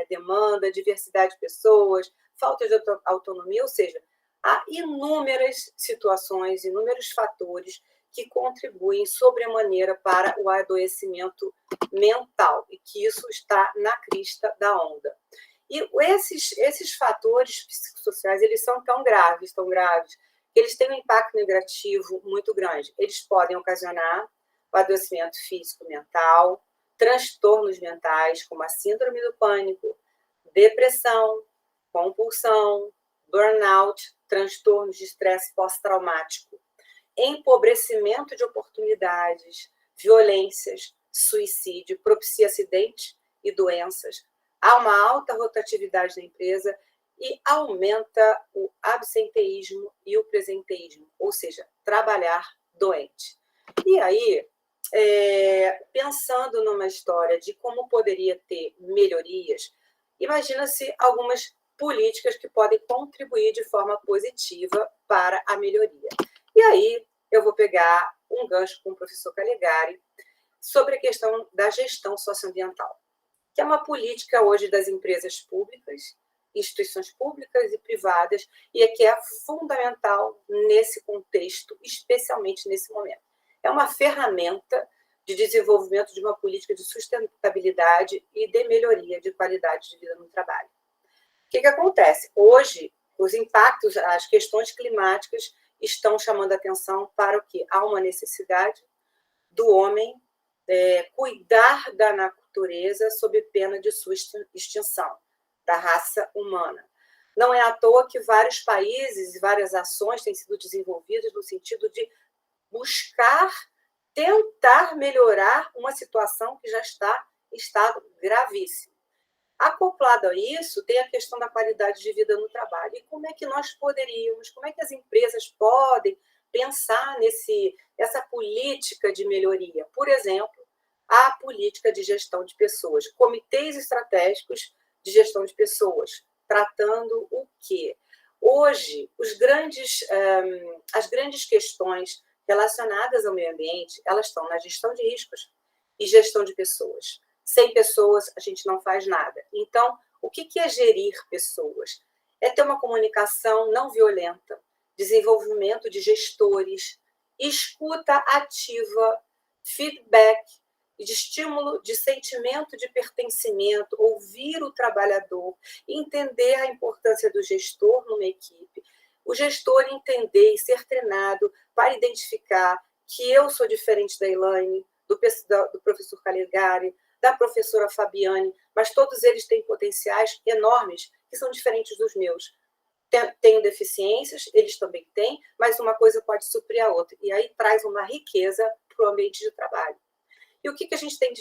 demanda, diversidade de pessoas, falta de autonomia, ou seja, há inúmeras situações, inúmeros fatores que contribuem sobremaneira para o adoecimento mental e que isso está na crista da onda. E esses fatores psicossociais, eles são tão graves, que eles têm um impacto negativo muito grande. Eles podem ocasionar o adoecimento físico mental, transtornos mentais, como a síndrome do pânico, depressão, compulsão, burnout, transtornos de estresse pós-traumático, empobrecimento de oportunidades, violências, suicídio, propicia acidentes e doenças. Há uma alta rotatividade na empresa e aumenta o absenteísmo e o presenteísmo, ou seja, trabalhar doente. E aí, pensando numa história de como poderia ter melhorias, imagina-se algumas políticas que podem contribuir de forma positiva para a melhoria. E aí eu vou pegar um gancho com o professor Calegari sobre a questão da gestão socioambiental, que é uma política hoje das empresas públicas, instituições públicas e privadas, e que é fundamental nesse contexto, especialmente nesse momento. É uma ferramenta de desenvolvimento de uma política de sustentabilidade e de melhoria de qualidade de vida no trabalho. O que acontece? Hoje, os impactos, as questões climáticas estão chamando a atenção para o que? Há uma necessidade do homem cuidar da natureza sob pena de sua extinção, da raça humana. Não é à toa que vários países e várias ações têm sido desenvolvidas no sentido de buscar, tentar melhorar uma situação que já está em estado gravíssimo. Acoplado a isso, tem a questão da qualidade de vida no trabalho. E como é que nós poderíamos, como é que as empresas podem pensar nessa política de melhoria? Por exemplo, a política de gestão de pessoas, comitês estratégicos de gestão de pessoas, tratando o quê? Hoje, as grandes questões relacionadas ao meio ambiente, elas estão na gestão de riscos e gestão de pessoas. Sem pessoas, a gente não faz nada. Então, o que é gerir pessoas? É ter uma comunicação não violenta, desenvolvimento de gestores, escuta ativa, feedback, de estímulo de sentimento de pertencimento, ouvir o trabalhador, entender a importância do gestor numa equipe, o gestor entender e ser treinado para identificar que eu sou diferente da Elaine, do professor Calegari, da professora Fabiane, mas todos eles têm potenciais enormes que são diferentes dos meus. Tenho deficiências, eles também têm, mas uma coisa pode suprir a outra. E aí traz uma riqueza para o ambiente de trabalho. E o que a gente tem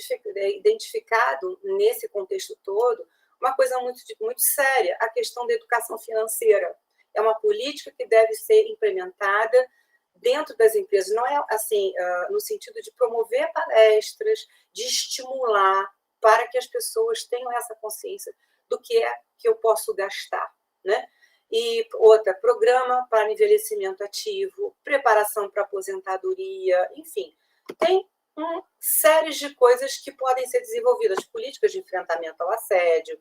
identificado nesse contexto todo? Uma coisa muito séria, a questão da educação financeira. É uma política que deve ser implementada dentro das empresas. Não é assim, no sentido de promover palestras, de estimular para que as pessoas tenham essa consciência do que é que eu posso gastar, né? E outra, programa para envelhecimento ativo, preparação para aposentadoria, enfim, tem séries de coisas que podem ser desenvolvidas, políticas de enfrentamento ao assédio,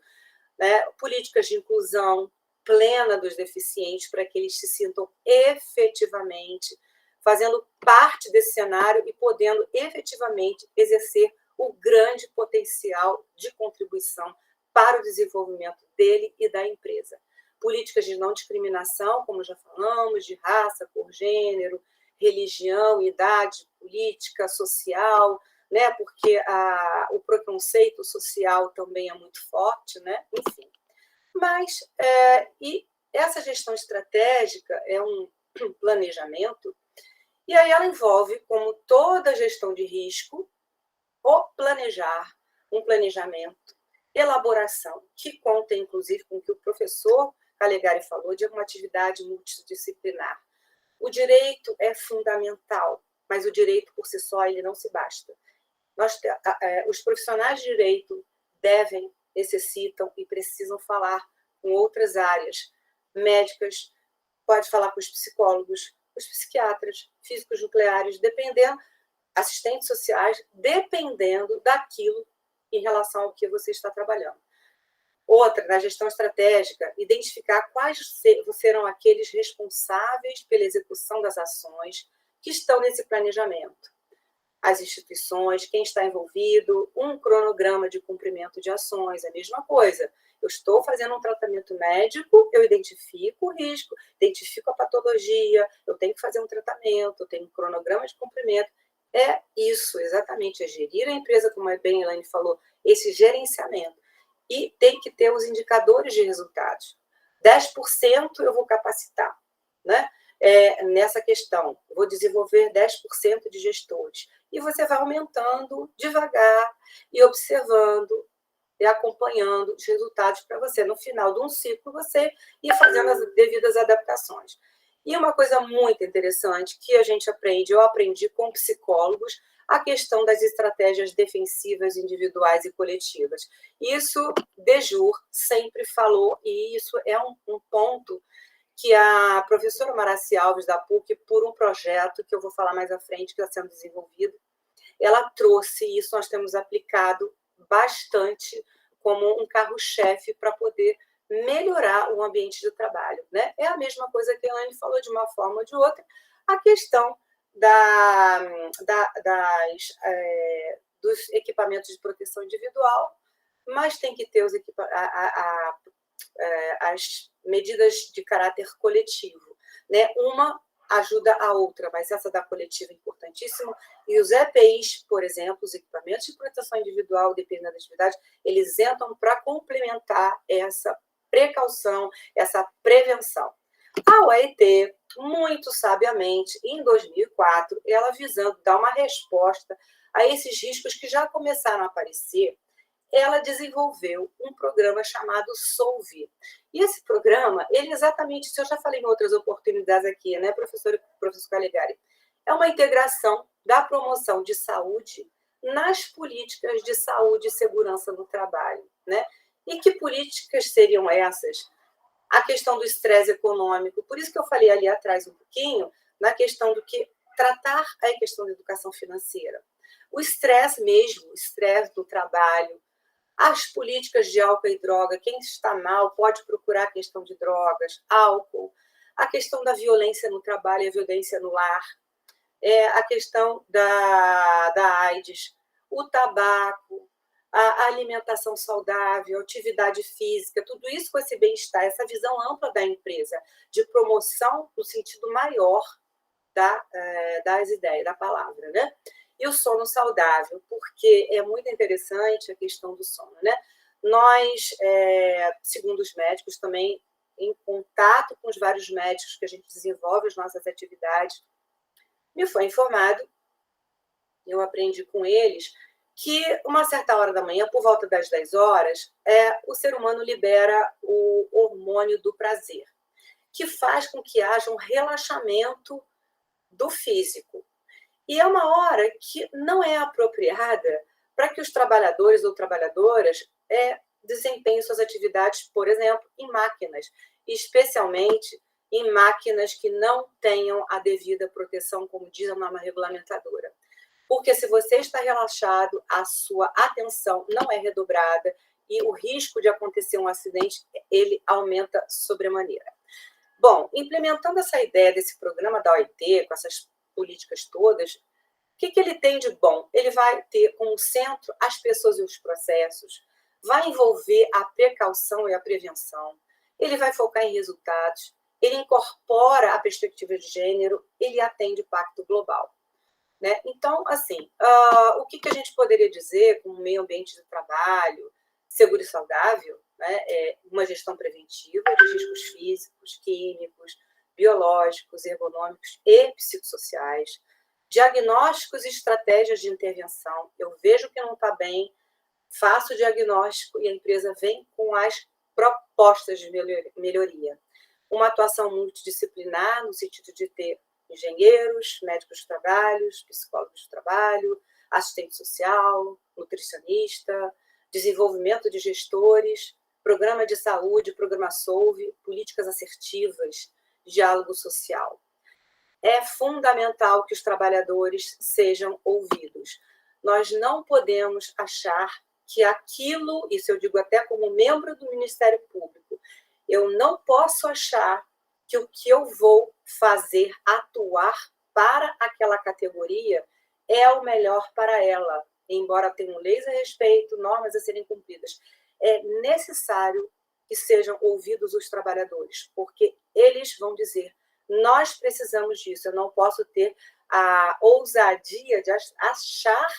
né? Políticas de inclusão plena dos deficientes para que eles se sintam efetivamente fazendo parte desse cenário e podendo efetivamente exercer o grande potencial de contribuição para o desenvolvimento dele e da empresa. Políticas de não discriminação, como já falamos, de raça, cor, gênero, religião, idade, política, social, né? Porque o preconceito social também é muito forte, né? Enfim. Mas, e essa gestão estratégica é um planejamento, e aí ela envolve, como toda gestão de risco, um planejamento, elaboração, que conta, inclusive, com o que o professor Calegari falou, de uma atividade multidisciplinar. O direito é fundamental, mas o direito por si só ele não se basta. Os profissionais de direito necessitam e precisam falar com outras áreas, médicas, pode falar com os psicólogos, os psiquiatras, físicos nucleares, assistentes sociais, dependendo daquilo em relação ao que você está trabalhando. Outra, na gestão estratégica, identificar quais serão aqueles responsáveis pela execução das ações que estão nesse planejamento. As instituições, quem está envolvido, um cronograma de cumprimento de ações, é a mesma coisa. Eu estou fazendo um tratamento médico, eu identifico o risco, identifico a patologia, eu tenho que fazer um tratamento, eu tenho um cronograma de cumprimento. É isso, exatamente, é gerir a empresa, como bem a Elaine falou, esse gerenciamento. E tem que ter os indicadores de resultados. 10% eu vou capacitar, né? Nessa questão, eu vou desenvolver 10% de gestores. E você vai aumentando devagar e observando e acompanhando os resultados para você. No final de um ciclo, você ir fazendo as devidas adaptações. E uma coisa muito interessante que a gente aprende, eu aprendi com psicólogos, a questão das estratégias defensivas individuais e coletivas. Isso, Dejur sempre falou, e isso é um ponto que a professora Maraci Alves, da PUC, por um projeto que eu vou falar mais à frente, que está sendo desenvolvido, ela trouxe isso, nós temos aplicado bastante como um carro-chefe para poder melhorar o ambiente de trabalho, né? É a mesma coisa que a Elaine falou de uma forma ou de outra, a questão dos equipamentos de proteção individual, mas tem que ter as medidas de caráter coletivo, né? Uma ajuda a outra, mas essa da coletiva é importantíssima. E os EPIs, por exemplo, os equipamentos de proteção individual, dependendo da atividade, eles entram para complementar essa precaução, essa prevenção. A OIT, muito sabiamente, em 2004, ela visando dar uma resposta a esses riscos que já começaram a aparecer, ela desenvolveu um programa chamado Solve. E esse programa, ele exatamente, isso eu já falei em outras oportunidades aqui, né, professor Calegari, é uma integração da promoção de saúde nas políticas de saúde e segurança no trabalho, né? E que políticas seriam essas? A questão do estresse econômico, por isso que eu falei ali atrás um pouquinho, na questão do que tratar a questão da educação financeira. O estresse mesmo, o estresse do trabalho, as políticas de álcool e droga, quem está mal pode procurar a questão de drogas, álcool, a questão da violência no trabalho e a violência no lar, a questão da AIDS, o tabaco, a alimentação saudável, a atividade física, tudo isso com esse bem-estar, essa visão ampla da empresa, de promoção no sentido maior das ideias, da palavra, né? E o sono saudável, porque é muito interessante a questão do sono, né? Nós, segundo os médicos, também em contato com os vários médicos que a gente desenvolve as nossas atividades, me foi informado, eu aprendi com eles, que uma certa hora da manhã, por volta das 10 horas, o ser humano libera o hormônio do prazer, que faz com que haja um relaxamento do físico. E é uma hora que não é apropriada para que os trabalhadores ou trabalhadoras desempenhem suas atividades, por exemplo, em máquinas, especialmente em máquinas que não tenham a devida proteção, como diz a norma regulamentadora. Porque se você está relaxado, a sua atenção não é redobrada e o risco de acontecer um acidente, ele aumenta sobremaneira. Bom, implementando essa ideia desse programa da OIT, com essas políticas todas, o que ele tem de bom? Ele vai ter como centro as pessoas e os processos, vai envolver a precaução e a prevenção, ele vai focar em resultados, ele incorpora a perspectiva de gênero, ele atende o Pacto Global. Né? Então, assim, o que a gente poderia dizer com o meio ambiente de trabalho, seguro e saudável, né? Uma gestão preventiva de riscos físicos, químicos, biológicos, ergonômicos e psicossociais, diagnósticos e estratégias de intervenção. Eu vejo que não está bem, faço o diagnóstico e a empresa vem com as propostas de melhoria. Uma atuação multidisciplinar, no sentido de ter engenheiros, médicos de trabalho, psicólogos de trabalho, assistente social, nutricionista, desenvolvimento de gestores, programa de saúde, programa Solve, políticas assertivas, diálogo social. É fundamental que os trabalhadores sejam ouvidos. Nós não podemos achar que aquilo, isso eu digo até como membro do Ministério Público, eu não posso achar que o que eu vou fazer, atuar para aquela categoria, é o melhor para ela, embora tenham leis a respeito, normas a serem cumpridas. É necessário que sejam ouvidos os trabalhadores, porque eles vão dizer, nós precisamos disso, eu não posso ter a ousadia de achar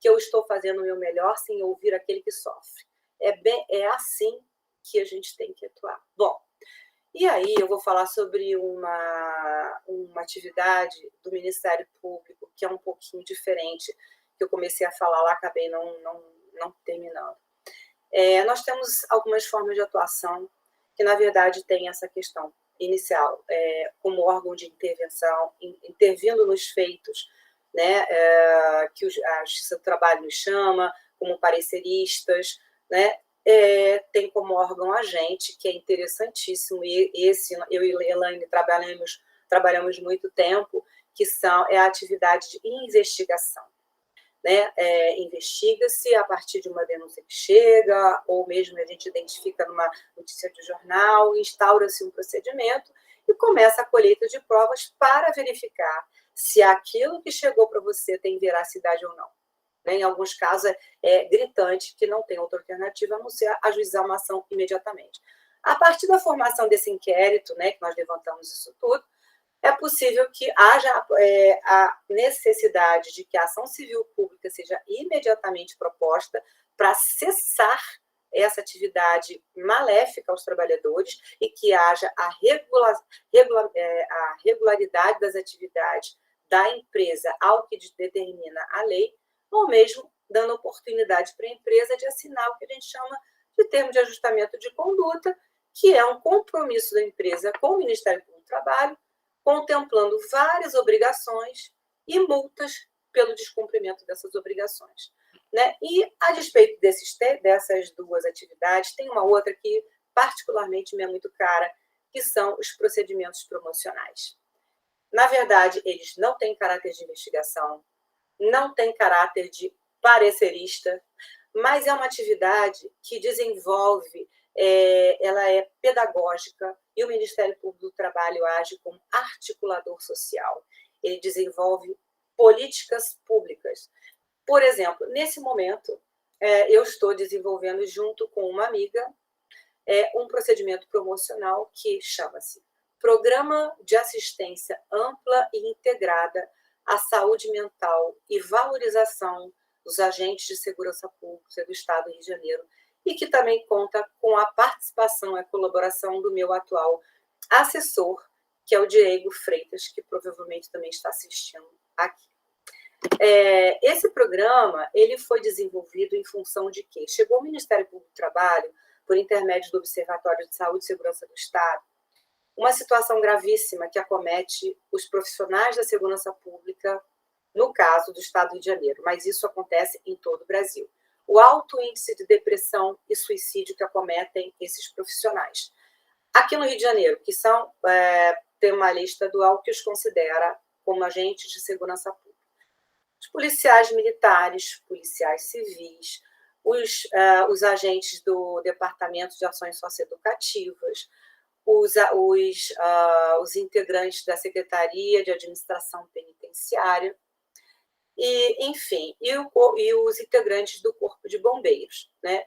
que eu estou fazendo o meu melhor sem ouvir aquele que sofre. É assim que a gente tem que atuar. Bom, e aí eu vou falar sobre uma atividade do Ministério Público que é um pouquinho diferente, que eu comecei a falar lá, acabei não terminando. Nós temos algumas formas de atuação que, na verdade, tem essa questão. inicial, como órgão de intervenção, intervindo nos feitos, né, que o seu trabalho nos chama, como pareceristas, né, tem como órgão agente, que é interessantíssimo, e eu e Elaine trabalhamos muito tempo, que é a atividade de investigação. Né? Investiga-se a partir de uma denúncia que chega, ou mesmo a gente identifica numa notícia de jornal, instaura-se um procedimento e começa a colheita de provas para verificar se aquilo que chegou para você tem veracidade ou não. Né? Em alguns casos é gritante que não tem outra alternativa a não ser ajuizar uma ação imediatamente. A partir da formação desse inquérito, né, que nós levantamos isso tudo, é possível que haja a necessidade de que a ação civil pública seja imediatamente proposta para cessar essa atividade maléfica aos trabalhadores e que haja a regularidade das atividades da empresa ao que determina a lei, ou mesmo dando oportunidade para a empresa de assinar o que a gente chama de termo de ajustamento de conduta, que é um compromisso da empresa com o Ministério Público do Trabalho, contemplando várias obrigações e multas pelo descumprimento dessas obrigações. Né? E, a despeito dessas duas atividades, tem uma outra que, particularmente, me é muito cara, que são os procedimentos promocionais. Na verdade, eles não têm caráter de investigação, não têm caráter de parecerista, mas é uma atividade que desenvolve, ela é pedagógica, e o Ministério Público do Trabalho age como articulador social. Ele desenvolve políticas públicas. Por exemplo, nesse momento, eu estou desenvolvendo, junto com uma amiga, um procedimento promocional que chama-se Programa de Assistência Ampla e Integrada à Saúde Mental e Valorização dos Agentes de Segurança Pública do Estado do Rio de Janeiro, e que também conta com a participação e a colaboração do meu atual assessor, que é o Diego Freitas, que provavelmente também está assistindo aqui. Esse programa ele foi desenvolvido em função de quê? Chegou ao Ministério Público do Trabalho, por intermédio do Observatório de Saúde e Segurança do Estado, uma situação gravíssima que acomete os profissionais da segurança pública, no caso do Estado do Rio de Janeiro, mas isso acontece em todo o Brasil. O alto índice de depressão e suicídio que acometem esses profissionais. Aqui no Rio de Janeiro, que tem uma lista do que os considera como agentes de segurança pública. Os policiais militares, policiais civis, os agentes do Departamento de Ações Socioeducativas, os integrantes da Secretaria de Administração Penitenciária, e, enfim, e os integrantes do Corpo de Bombeiros. Né?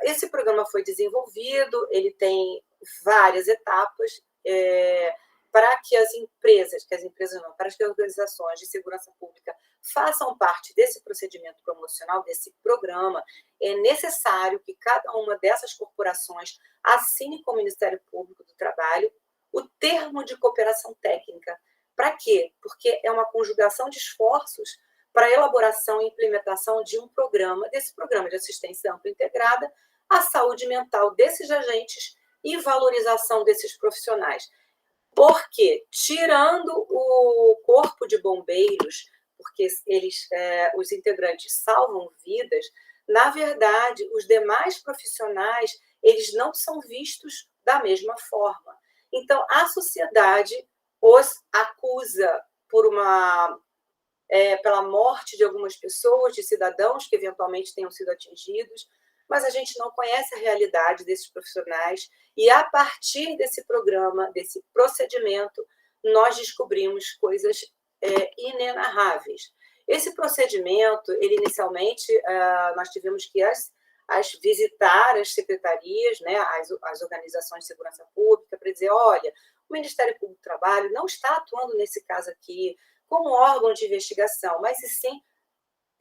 Esse programa foi desenvolvido, ele tem várias etapas, para que as organizações de segurança pública façam parte desse procedimento promocional, desse programa, é necessário que cada uma dessas corporações assine com o Ministério Público do Trabalho o termo de cooperação técnica. Para quê? Porque é uma conjugação de esforços para a elaboração e implementação de desse programa de assistência ampla integrada à saúde mental desses agentes e valorização desses profissionais. Porque, tirando o corpo de bombeiros, porque os integrantes salvam vidas, na verdade, os demais profissionais, eles não são vistos da mesma forma. Então, a sociedade os acusa pela morte de algumas pessoas, de cidadãos que eventualmente tenham sido atingidos, mas a gente não conhece a realidade desses profissionais, e a partir desse programa, desse procedimento, nós descobrimos coisas inenarráveis. Esse procedimento, ele inicialmente, nós tivemos que visitar as secretarias, né, as organizações de segurança pública, para dizer, olha, o Ministério Público do Trabalho não está atuando nesse caso aqui como órgão de investigação, mas sim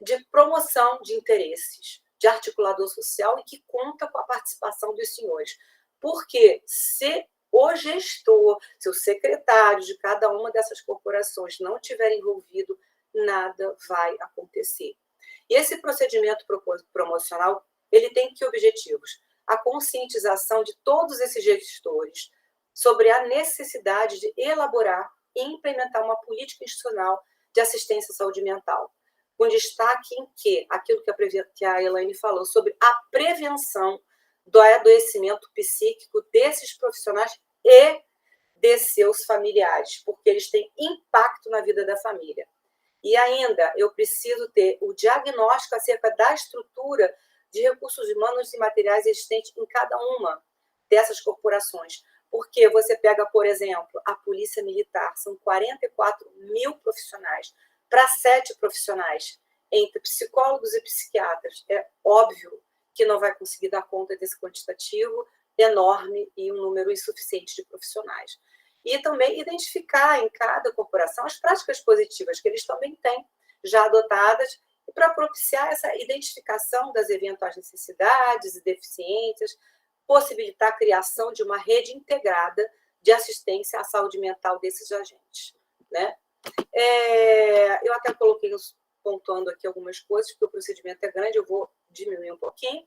de promoção de interesses, de articulador social, e que conta com a participação dos senhores. Porque se o gestor, se o secretário de cada uma dessas corporações não estiver envolvido, nada vai acontecer. E esse procedimento promocional, ele tem que objetivos? A conscientização de todos esses gestores, sobre a necessidade de elaborar e implementar uma política institucional de assistência à saúde mental, com destaque em que, aquilo que a Elaine falou, sobre a prevenção do adoecimento psíquico desses profissionais e de seus familiares, porque eles têm impacto na vida da família. E ainda, eu preciso ter o diagnóstico acerca da estrutura de recursos humanos e materiais existentes em cada uma dessas corporações. Porque você pega, por exemplo, a Polícia Militar, são 44 mil profissionais, para 7 profissionais, entre psicólogos e psiquiatras. É óbvio que não vai conseguir dar conta desse quantitativo enorme e um número insuficiente de profissionais. E também identificar em cada corporação as práticas positivas que eles também têm já adotadas para propiciar essa identificação das eventuais necessidades e deficiências, possibilitar a criação de uma rede integrada de assistência à saúde mental desses agentes, né? Eu até coloquei pontuando aqui algumas coisas, porque o procedimento é grande, eu vou diminuir um pouquinho.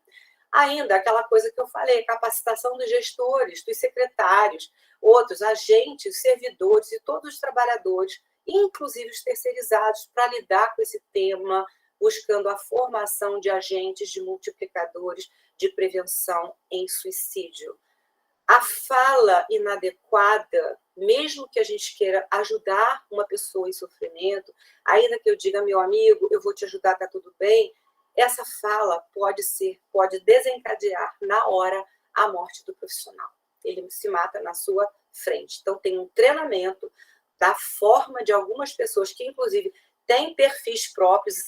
Ainda, aquela coisa que eu falei, capacitação dos gestores, dos secretários, outros agentes, servidores e todos os trabalhadores, inclusive os terceirizados, para lidar com esse tema, buscando a formação de agentes, de multiplicadores de prevenção em suicídio. A fala inadequada, mesmo que a gente queira ajudar uma pessoa em sofrimento, ainda que eu diga, meu amigo, eu vou te ajudar, tá tudo bem, essa fala pode desencadear na hora a morte do profissional. Ele se mata na sua frente. Então, tem um treinamento da forma de algumas pessoas que, inclusive, têm perfis próprios e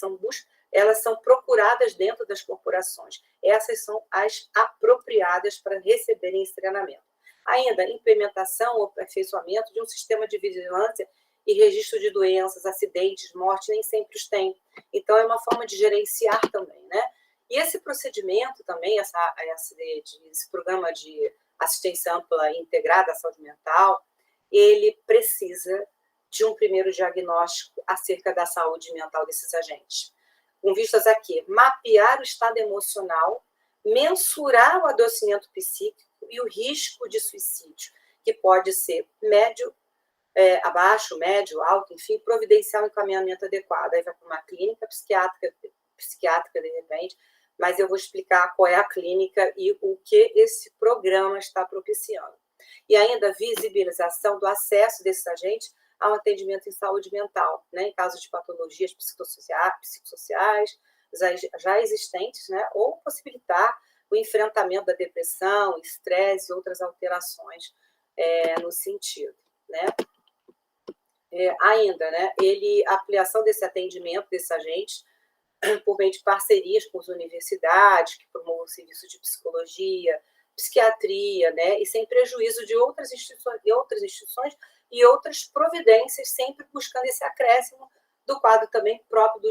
elas são procuradas dentro das corporações. Essas são as apropriadas para receberem esse treinamento. Ainda, implementação ou aperfeiçoamento de um sistema de vigilância e registro de doenças, acidentes, mortes, nem sempre os tem. Então, é uma forma de gerenciar também, né? E esse procedimento também, esse programa de assistência ampla e integrada à saúde mental, ele precisa de um primeiro diagnóstico acerca da saúde mental desses agentes. Com vistas aqui, mapear o estado emocional, mensurar o adoecimento psíquico e o risco de suicídio, que pode ser médio, abaixo, médio, alto, enfim, providenciar um encaminhamento adequado. Aí vai para uma clínica psiquiátrica de repente, mas eu vou explicar qual é a clínica e o que esse programa está propiciando. E ainda visibilização do acesso desses agentes ao atendimento em saúde mental, né, em caso de patologias psicossociais já existentes, né, ou possibilitar o enfrentamento da depressão, estresse e outras alterações no sentido, né? Ainda, né, a ampliação desse atendimento desses agentes por meio de parcerias com as universidades que promovam o serviço de psicologia, psiquiatria, né, e sem prejuízo de outras instituições e outras providências, sempre buscando esse acréscimo do quadro também próprio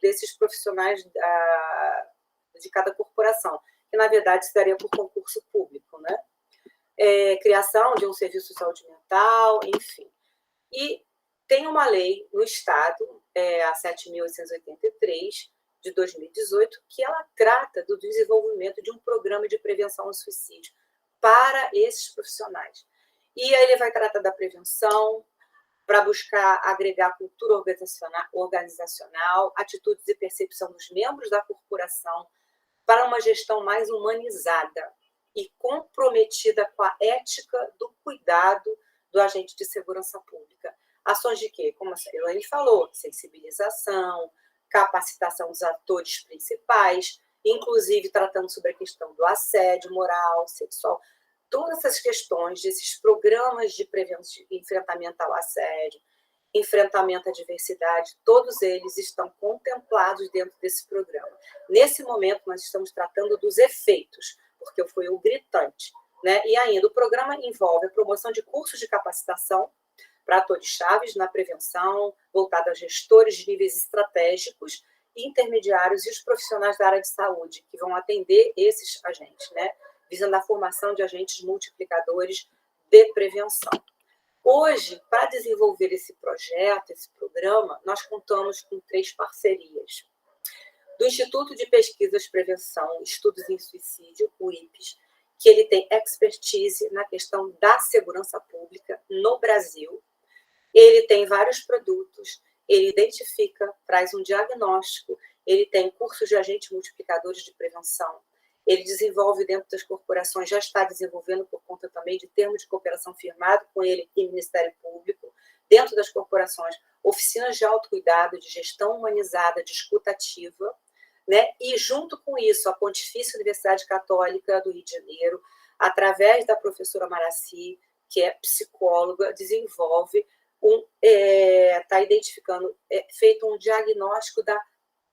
desses profissionais de cada corporação, que, na verdade, se daria por concurso público, né? Criação de um serviço de saúde mental, enfim. E tem uma lei no Estado, a 7.883, de 2018, que ela trata do desenvolvimento de um programa de prevenção ao suicídio para esses profissionais. E aí ele vai tratar da prevenção, para buscar agregar cultura organizacional, atitudes e percepção dos membros da corporação, para uma gestão mais humanizada e comprometida com a ética do cuidado do agente de segurança pública. Ações de quê? Como a Elaine falou, sensibilização, capacitação dos atores principais, inclusive tratando sobre a questão do assédio moral, sexual, todas essas questões desses programas de prevenção, de enfrentamento ao assédio, enfrentamento à diversidade, todos eles estão contemplados dentro desse programa. Nesse momento, nós estamos tratando dos efeitos, porque foi o gritante, né? E ainda, o programa envolve a promoção de cursos de capacitação para atores-chave na prevenção, voltado a gestores de níveis estratégicos, intermediários e os profissionais da área de saúde, que vão atender esses agentes, né? Visando a formação de agentes multiplicadores de prevenção. Hoje, para desenvolver esse projeto, esse programa, nós contamos com 3 parcerias. Do Instituto de Pesquisas, Prevenção e Estudos em Suicídio, o IPES, que ele tem expertise na questão da segurança pública no Brasil. Ele tem vários produtos, ele identifica, traz um diagnóstico, ele tem cursos de agentes multiplicadores de prevenção, ele desenvolve dentro das corporações, já está desenvolvendo por conta também de termo de cooperação firmado com ele e Ministério Público, dentro das corporações, oficinas de autocuidado, de gestão humanizada, de escuta ativa, né? E junto com isso, a Pontifícia Universidade Católica do Rio de Janeiro, através da professora Maraci, que é psicóloga, desenvolve está identificando, feito um diagnóstico da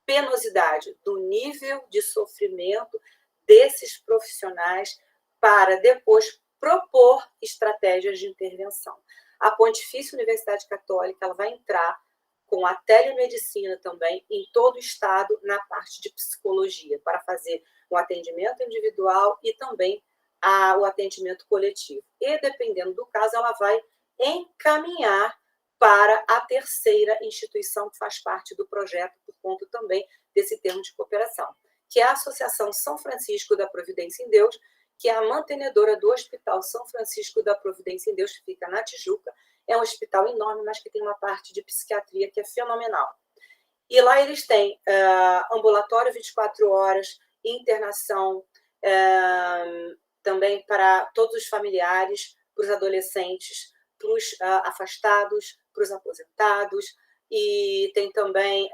penosidade, do nível de sofrimento desses profissionais para depois propor estratégias de intervenção. A Pontifícia Universidade Católica ela vai entrar com a telemedicina também em todo o estado na parte de psicologia, para fazer o atendimento individual e também o atendimento coletivo. E, dependendo do caso, ela vai encaminhar para a terceira instituição que faz parte do projeto, por conta também desse termo de cooperação, que é a Associação São Francisco da Providência em Deus, que é a mantenedora do Hospital São Francisco da Providência em Deus, que fica na Tijuca. É um hospital enorme, mas que tem uma parte de psiquiatria que é fenomenal. E lá eles têm ambulatório 24 horas, internação, também para todos os familiares, para os adolescentes, para os afastados, para os aposentados, e tem também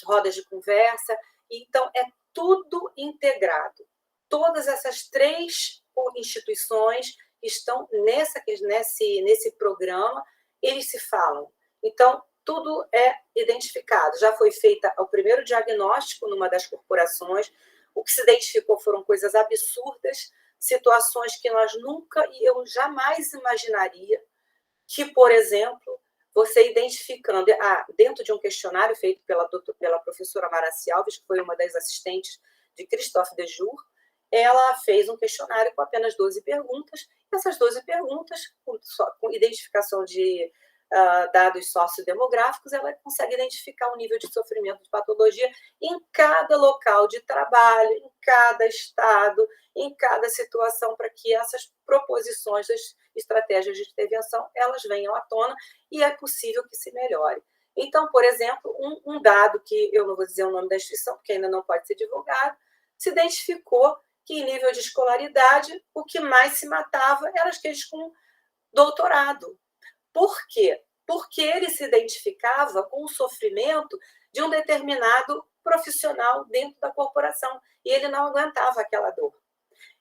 rodas de conversa. Então, é tudo integrado. Todas essas 3 instituições estão nesse programa, eles se falam. Então, tudo é identificado. Já foi feito o primeiro diagnóstico numa das corporações. O que se identificou foram coisas absurdas, situações que eu jamais imaginaria, que, por exemplo, você identificando, dentro de um questionário feito pela professora Maraci Alves, que foi uma das assistentes de Christophe Dejour, ela fez um questionário com apenas 12 perguntas. Essas 12 perguntas, com identificação de dados sociodemográficos, ela consegue identificar o nível de sofrimento de patologia em cada local de trabalho, em cada estado, em cada situação, para que essas proposições das estratégias de intervenção elas venham à tona e é possível que se melhore. Então, por exemplo, um dado que eu não vou dizer o nome da instituição, porque ainda não pode ser divulgado, se identificou que em nível de escolaridade o que mais se matava eram aqueles com doutorado. Por quê? Porque ele se identificava com o sofrimento de um determinado profissional dentro da corporação e ele não aguentava aquela dor.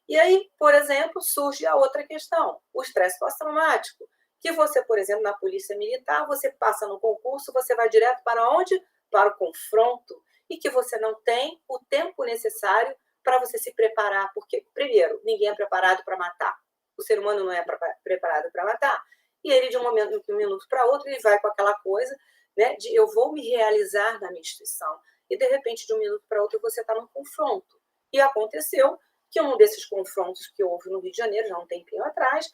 E aí, por exemplo, surge a outra questão, o estresse pós-traumático, que você, por exemplo, na polícia militar, você passa no concurso, você vai direto para onde? Para o confronto, e que você não tem o tempo necessário para você se preparar, porque, primeiro, ninguém é preparado para matar. O ser humano não é preparado para matar. E ele, de um minuto para outro, ele vai com aquela coisa, né, de eu vou me realizar na minha instituição. E, de repente, de um minuto para outro, você está num confronto. E aconteceu que um desses confrontos que houve no Rio de Janeiro, já um tempinho atrás,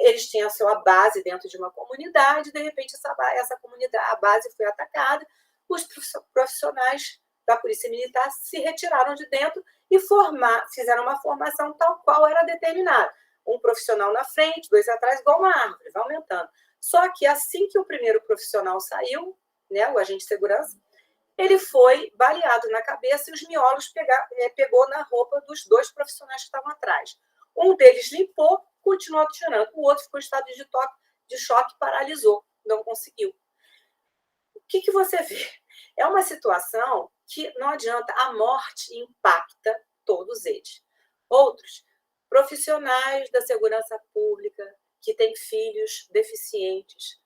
eles tinham a sua base dentro de uma comunidade, de repente essa comunidade, a base foi atacada, os profissionais da Polícia Militar se retiraram de dentro e fizeram uma formação tal qual era determinada. Um profissional na frente, 2 atrás, igual uma árvore, vai aumentando. Só que assim que o primeiro profissional saiu, né, o agente de segurança, ele foi baleado na cabeça e os miolos pegou na roupa dos 2 profissionais que estavam atrás. Um deles limpou, continuou atirando. O outro ficou em estado de choque, paralisou, não conseguiu. O que você vê? É uma situação que não adianta, a morte impacta todos eles. Outros profissionais da segurança pública que têm filhos deficientes,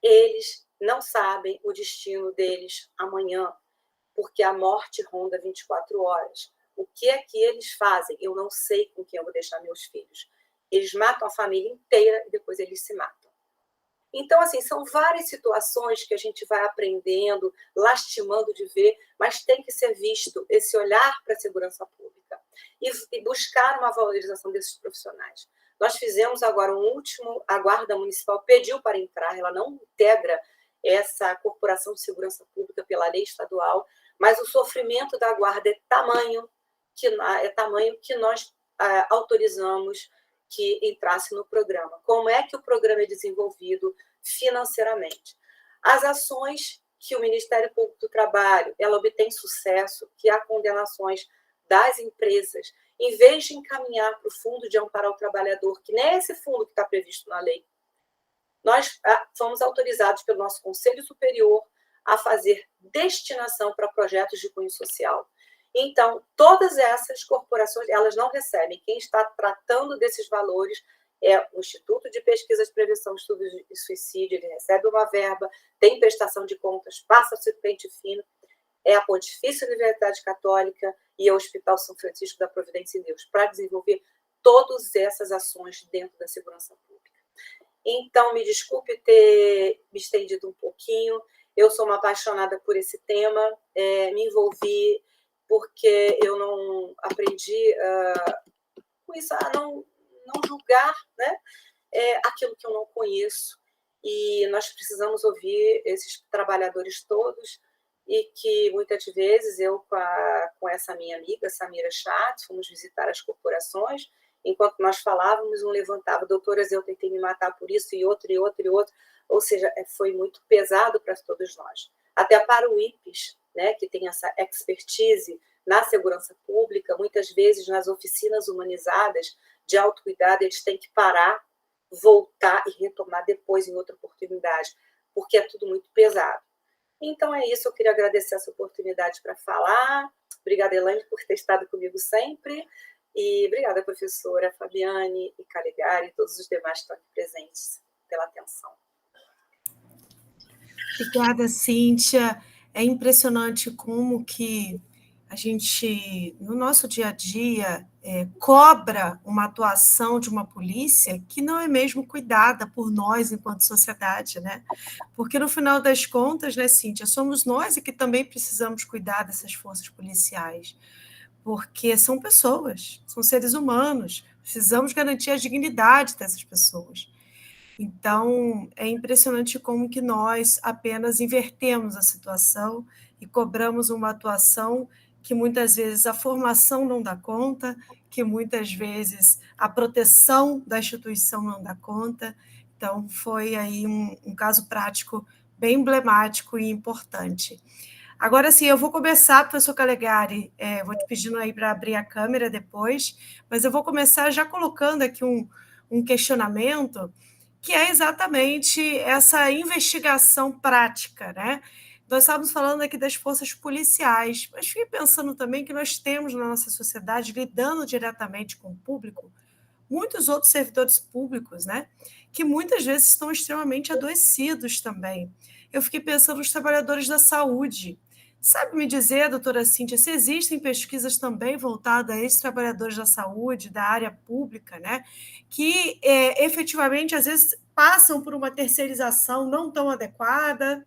eles não sabem o destino deles amanhã, porque a morte ronda 24 horas. O que é que eles fazem? Eu não sei com quem eu vou deixar meus filhos. Eles matam a família inteira e depois eles se matam. Então, assim, são várias situações que a gente vai aprendendo, lastimando de ver, mas tem que ser visto esse olhar para a segurança pública e buscar uma valorização desses profissionais. Nós fizemos agora um último, a Guarda Municipal pediu para entrar, ela não integra essa Corporação de Segurança Pública pela lei estadual, mas o sofrimento da Guarda é tamanho que nós autorizamos que entrasse no programa. Como é que o programa é desenvolvido financeiramente? As ações que o Ministério Público do Trabalho ela obtém sucesso, que há condenações das empresas, em vez de encaminhar para o Fundo de Amparo ao Trabalhador, que nem é esse fundo que está previsto na lei, nós fomos autorizados pelo nosso Conselho Superior a fazer destinação para projetos de cunho social. Então, todas essas corporações, elas não recebem. Quem está tratando desses valores é o Instituto de Pesquisa de Prevenção de Estudos de Suicídio, ele recebe uma verba, tem prestação de contas, passa-se o pente fino, é a Pontifícia Universidade Católica e o Hospital São Francisco da Providência em Deus, para desenvolver todas essas ações dentro da segurança pública. Então, me desculpe ter me estendido um pouquinho, eu sou uma apaixonada por esse tema, me envolvi porque eu não aprendi com isso a não julgar, né, aquilo que eu não conheço, e nós precisamos ouvir esses trabalhadores todos, e que muitas vezes eu, com essa minha amiga, Samira Chat, fomos visitar as corporações, enquanto nós falávamos, um levantava, doutoras, eu tentei me matar por isso, e outro, ou seja, foi muito pesado para todos nós. Até para o IPES, né, que tem essa expertise na segurança pública, muitas vezes nas oficinas humanizadas de autocuidado, eles têm que parar, voltar e retomar depois em outra oportunidade, porque é tudo muito pesado. Então é isso, eu queria agradecer essa oportunidade para falar. Obrigada, Elaine, por ter estado comigo sempre. E obrigada, professora Fabiane e Calegari e todos os demais que estão aqui presentes pela atenção. Obrigada, Cíntia. É impressionante como que a gente, no nosso dia a dia, cobra uma atuação de uma polícia que não é mesmo cuidada por nós enquanto sociedade, né? Porque, no final das contas, né, Cíntia, somos nós que também precisamos cuidar dessas forças policiais, porque são pessoas, são seres humanos, precisamos garantir a dignidade dessas pessoas. Então, é impressionante como que nós apenas invertemos a situação e cobramos uma atuação que muitas vezes a formação não dá conta, que muitas vezes a proteção da instituição não dá conta. Então, foi aí um caso prático bem emblemático e importante. Agora sim, eu vou começar, professor Calegari, vou te pedindo aí para abrir a câmera depois, mas eu vou começar já colocando aqui um questionamento, que é exatamente essa investigação prática, né? Nós estávamos falando aqui das forças policiais, mas fiquei pensando também que nós temos na nossa sociedade, lidando diretamente com o público, muitos outros servidores públicos, né? Que muitas vezes estão extremamente adoecidos também. Eu fiquei pensando nos trabalhadores da saúde. Sabe me dizer, doutora Cíntia, se existem pesquisas também voltadas a esses trabalhadores da saúde, da área pública, né, que efetivamente, às vezes, passam por uma terceirização não tão adequada,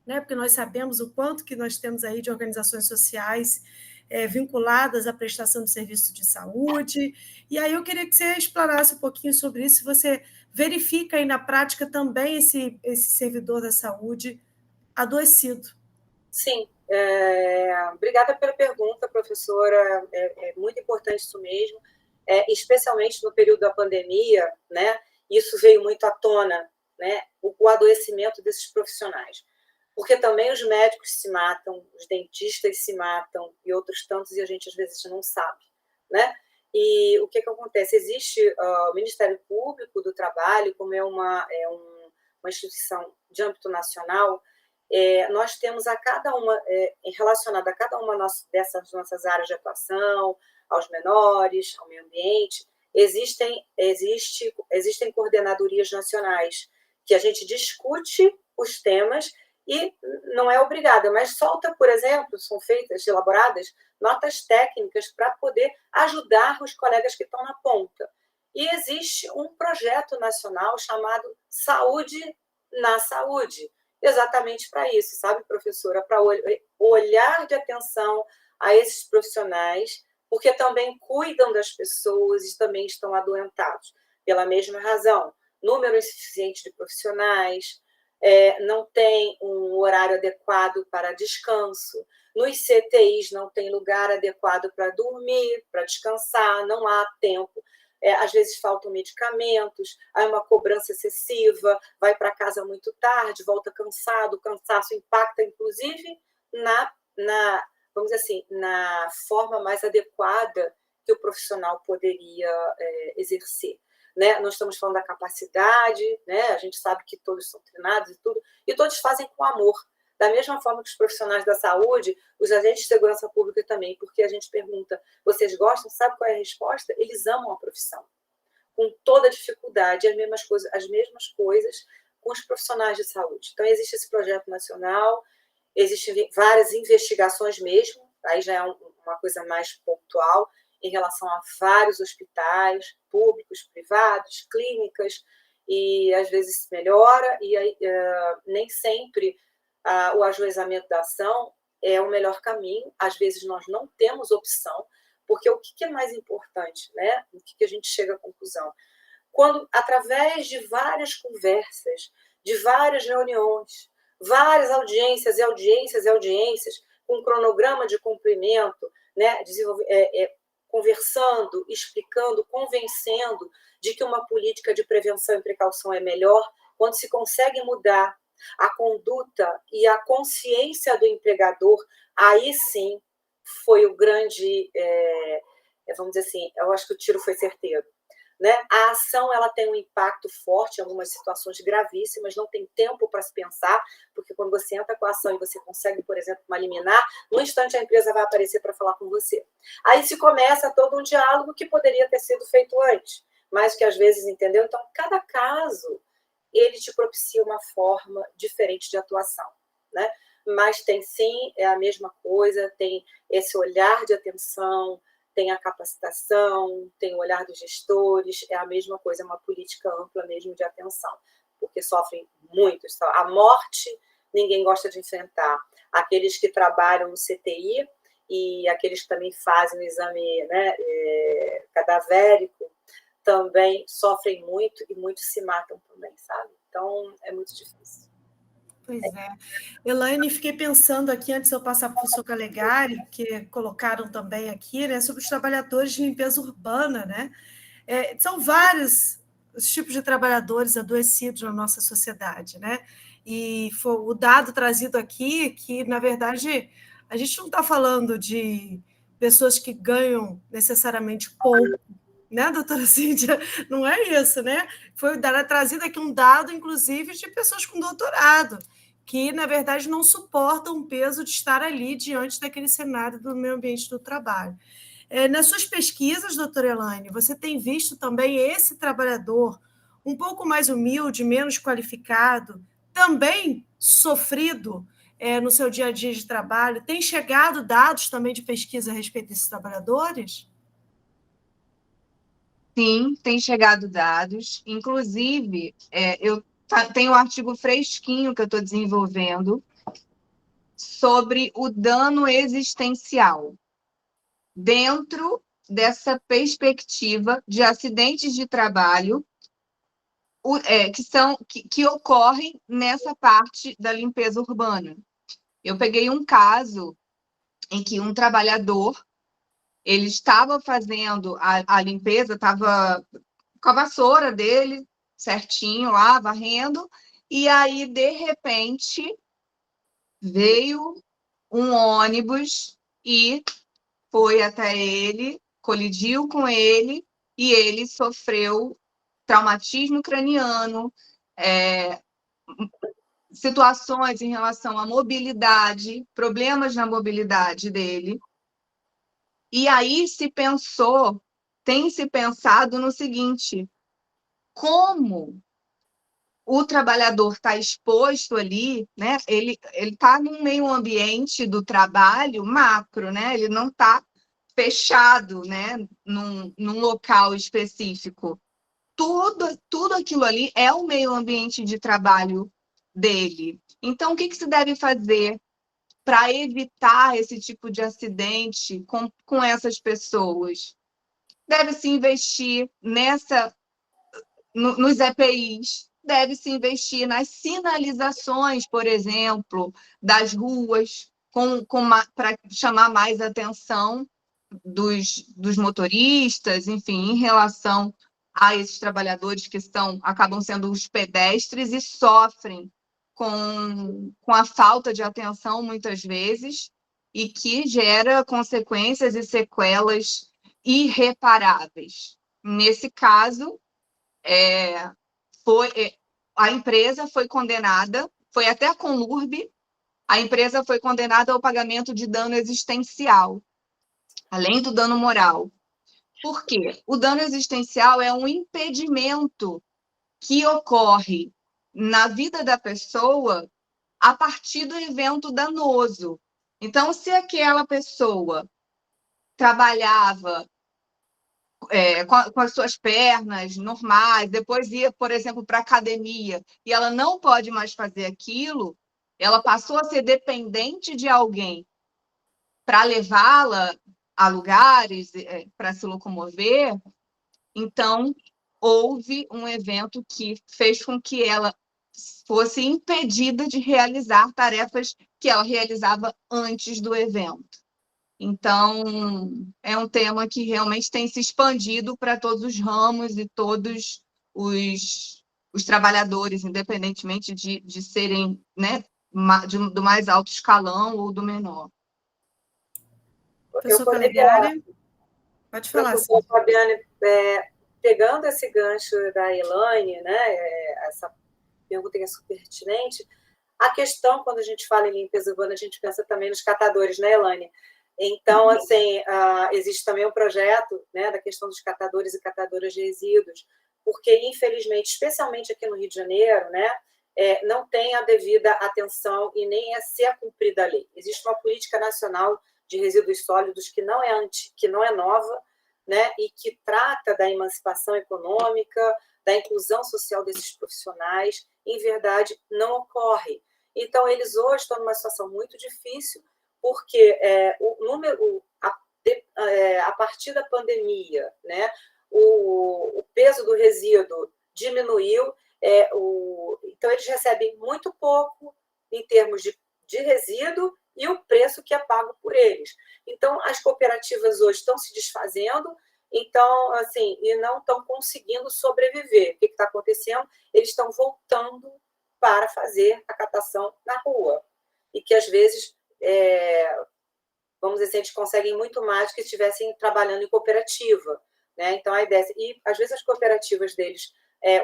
né, porque nós sabemos o quanto que nós temos aí de organizações sociais vinculadas à prestação de serviço de saúde, e aí eu queria que você explorasse um pouquinho sobre isso, se você verifica aí na prática também esse servidor da saúde adoecido. Sim, obrigada pela pergunta, professora, é muito importante isso mesmo, especialmente no período da pandemia, né, isso veio muito à tona, né, o adoecimento desses profissionais, porque também os médicos se matam, os dentistas se matam, e outros tantos, e a gente às vezes não sabe, né, e o que acontece? Existe o Ministério Público do Trabalho, como é uma instituição de âmbito nacional, nós temos a cada uma, relacionada a cada uma dessas nossas áreas de atuação, aos menores, ao meio ambiente, existem coordenadorias nacionais, que a gente discute os temas e não é obrigada, mas solta, por exemplo, são elaboradas notas técnicas para poder ajudar os colegas que estão na ponta. E existe um projeto nacional chamado Saúde na Saúde, exatamente para isso, sabe, professora? Para olhar de atenção a esses profissionais, porque também cuidam das pessoas e também estão adoentados. Pela mesma razão, número insuficiente de profissionais, não tem um horário adequado para descanso, Nos CTIs não tem lugar adequado para dormir, para descansar, não há tempo. Às vezes faltam medicamentos, há uma cobrança excessiva, vai para casa muito tarde, volta cansado, o cansaço impacta, inclusive, vamos dizer assim, na forma mais adequada que o profissional poderia exercer. Né? Nós estamos falando da capacidade, né? A gente sabe que todos são treinados e tudo, e todos fazem com amor. Da mesma forma que os profissionais da saúde, os agentes de segurança pública também, porque a gente pergunta, vocês gostam? Sabe qual é a resposta? Eles amam a profissão, com toda a dificuldade, as mesmas coisas com os profissionais de saúde. Então, existe esse projeto nacional, existem várias investigações mesmo, aí já é uma coisa mais pontual, em relação a vários hospitais públicos, privados, clínicas, e às vezes melhora, e nem sempre o ajuizamento da ação é o melhor caminho. Às vezes nós não temos opção, porque o que é mais importante, né? O que a gente chega à conclusão? Quando, através de várias conversas, de várias reuniões, várias audiências e audiências e audiências, com um cronograma de cumprimento, né? Conversando, explicando, convencendo de que uma política de prevenção e precaução é melhor, quando se consegue mudar a conduta e a consciência do empregador, aí sim foi o grande, vamos dizer assim, eu acho que o tiro foi certeiro. Né? A ação ela tem um impacto forte em algumas situações gravíssimas, não tem tempo para se pensar, porque quando você entra com a ação e você consegue, por exemplo, uma liminar, no instante a empresa vai aparecer para falar com você. Aí se começa todo um diálogo que poderia ter sido feito antes, mas que às vezes, entendeu? Então, cada caso, ele te propicia uma forma diferente de atuação, né? Mas tem sim, é a mesma coisa, tem esse olhar de atenção, tem a capacitação, tem o olhar dos gestores, é a mesma coisa, é uma política ampla mesmo de atenção, porque sofrem muito. A morte, ninguém gosta de enfrentar. Aqueles que trabalham no CTI e aqueles que também fazem o exame, né, cadavérico, também sofrem muito e muitos se matam também, sabe? Então, é muito difícil. Pois é. Elaine, fiquei pensando aqui, antes de eu passar para o professor Calegari, que colocaram também aqui, né, sobre os trabalhadores de limpeza urbana, né? São vários os tipos de trabalhadores adoecidos na nossa sociedade, né? E foi o dado trazido aqui, que, na verdade, a gente não está falando de pessoas que ganham necessariamente pouco, né, doutora Cíntia? Não é isso, né? Foi trazido aqui um dado, inclusive, de pessoas com doutorado, que, na verdade, não suportam o peso de estar ali diante daquele cenário do meio ambiente do trabalho. Nas suas pesquisas, doutora Elaine, você tem visto também esse trabalhador um pouco mais humilde, menos qualificado, também sofrido no seu dia a dia de trabalho? Tem chegado dados também de pesquisa a respeito desses trabalhadores? Sim, tem chegado dados. Inclusive, eu tenho um artigo fresquinho que eu estou desenvolvendo sobre o dano existencial dentro dessa perspectiva de acidentes de trabalho que ocorrem nessa parte da limpeza urbana. Eu peguei um caso em que um trabalhador ele estava fazendo a limpeza, estava com a vassoura dele certinho lá, varrendo, e aí, de repente, veio um ônibus e foi até ele, colidiu com ele, e ele sofreu traumatismo craniano, situações em relação à mobilidade, problemas na mobilidade dele. E aí tem se pensado no seguinte: como o trabalhador está exposto ali, né? Ele está num meio ambiente do trabalho macro, né? Ele não está fechado, né? Num local específico. Tudo aquilo ali é o meio ambiente de trabalho dele. Então, o que se deve fazer para evitar esse tipo de acidente com essas pessoas? Deve-se investir nos EPIs, deve-se investir nas sinalizações, por exemplo, das ruas, para chamar mais atenção dos motoristas, enfim, em relação a esses trabalhadores que acabam sendo os pedestres e sofrem com a falta de atenção, muitas vezes, e que gera consequências e sequelas irreparáveis. Nesse caso, a empresa foi condenada, foi até a Conlurb, a empresa foi condenada ao pagamento de dano existencial, além do dano moral. Por quê? O dano existencial é um impedimento que ocorre na vida da pessoa a partir do evento danoso. Então, se aquela pessoa trabalhava com as suas pernas normais, depois ia, por exemplo, para a academia, e ela não pode mais fazer aquilo, ela passou a ser dependente de alguém para levá-la a lugares, para se locomover, então houve um evento que fez com que ela fosse impedida de realizar tarefas que ela realizava antes do evento. Então, é um tema que realmente tem se expandido para todos os ramos e todos os trabalhadores, independentemente de serem, né, do mais alto escalão ou do menor. Professor Calegari, pode falar. Professor Fabiane, pegando esse gancho da Elaine, né, essa pergunta que é super pertinente, a questão, quando a gente fala em limpeza urbana, a gente pensa também nos catadores, né, Elaine? Então, assim, existe também um projeto, né, da questão dos catadores e catadoras de resíduos, porque, infelizmente, especialmente aqui no Rio de Janeiro, né, não tem a devida atenção e nem é cumprida a lei. Existe uma política nacional de resíduos sólidos que não é nova, né, e que trata da emancipação econômica, da inclusão social desses profissionais, em verdade, não ocorre. Então, eles hoje estão numa situação muito difícil, porque a partir da pandemia, né, o peso do resíduo diminuiu, então eles recebem muito pouco em termos de resíduo e o preço que é pago por eles. Então, as cooperativas hoje estão se desfazendo, então, assim, e não estão conseguindo sobreviver. O que está acontecendo? Eles estão voltando para fazer a catação na rua. E que, às vezes, vamos dizer assim, eles conseguem muito mais do que se estivessem trabalhando em cooperativa, né? Então, a ideia e, às vezes, as cooperativas deles,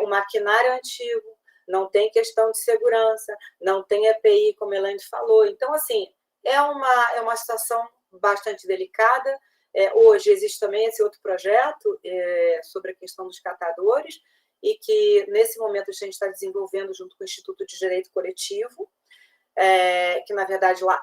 o maquinário é antigo, não tem questão de segurança, não tem EPI, como a Elaine falou. Então, assim, é uma situação bastante delicada. Hoje existe também esse outro projeto sobre a questão dos catadores, e que, nesse momento, a gente está desenvolvendo junto com o Instituto de Direito Coletivo, que, na verdade, lá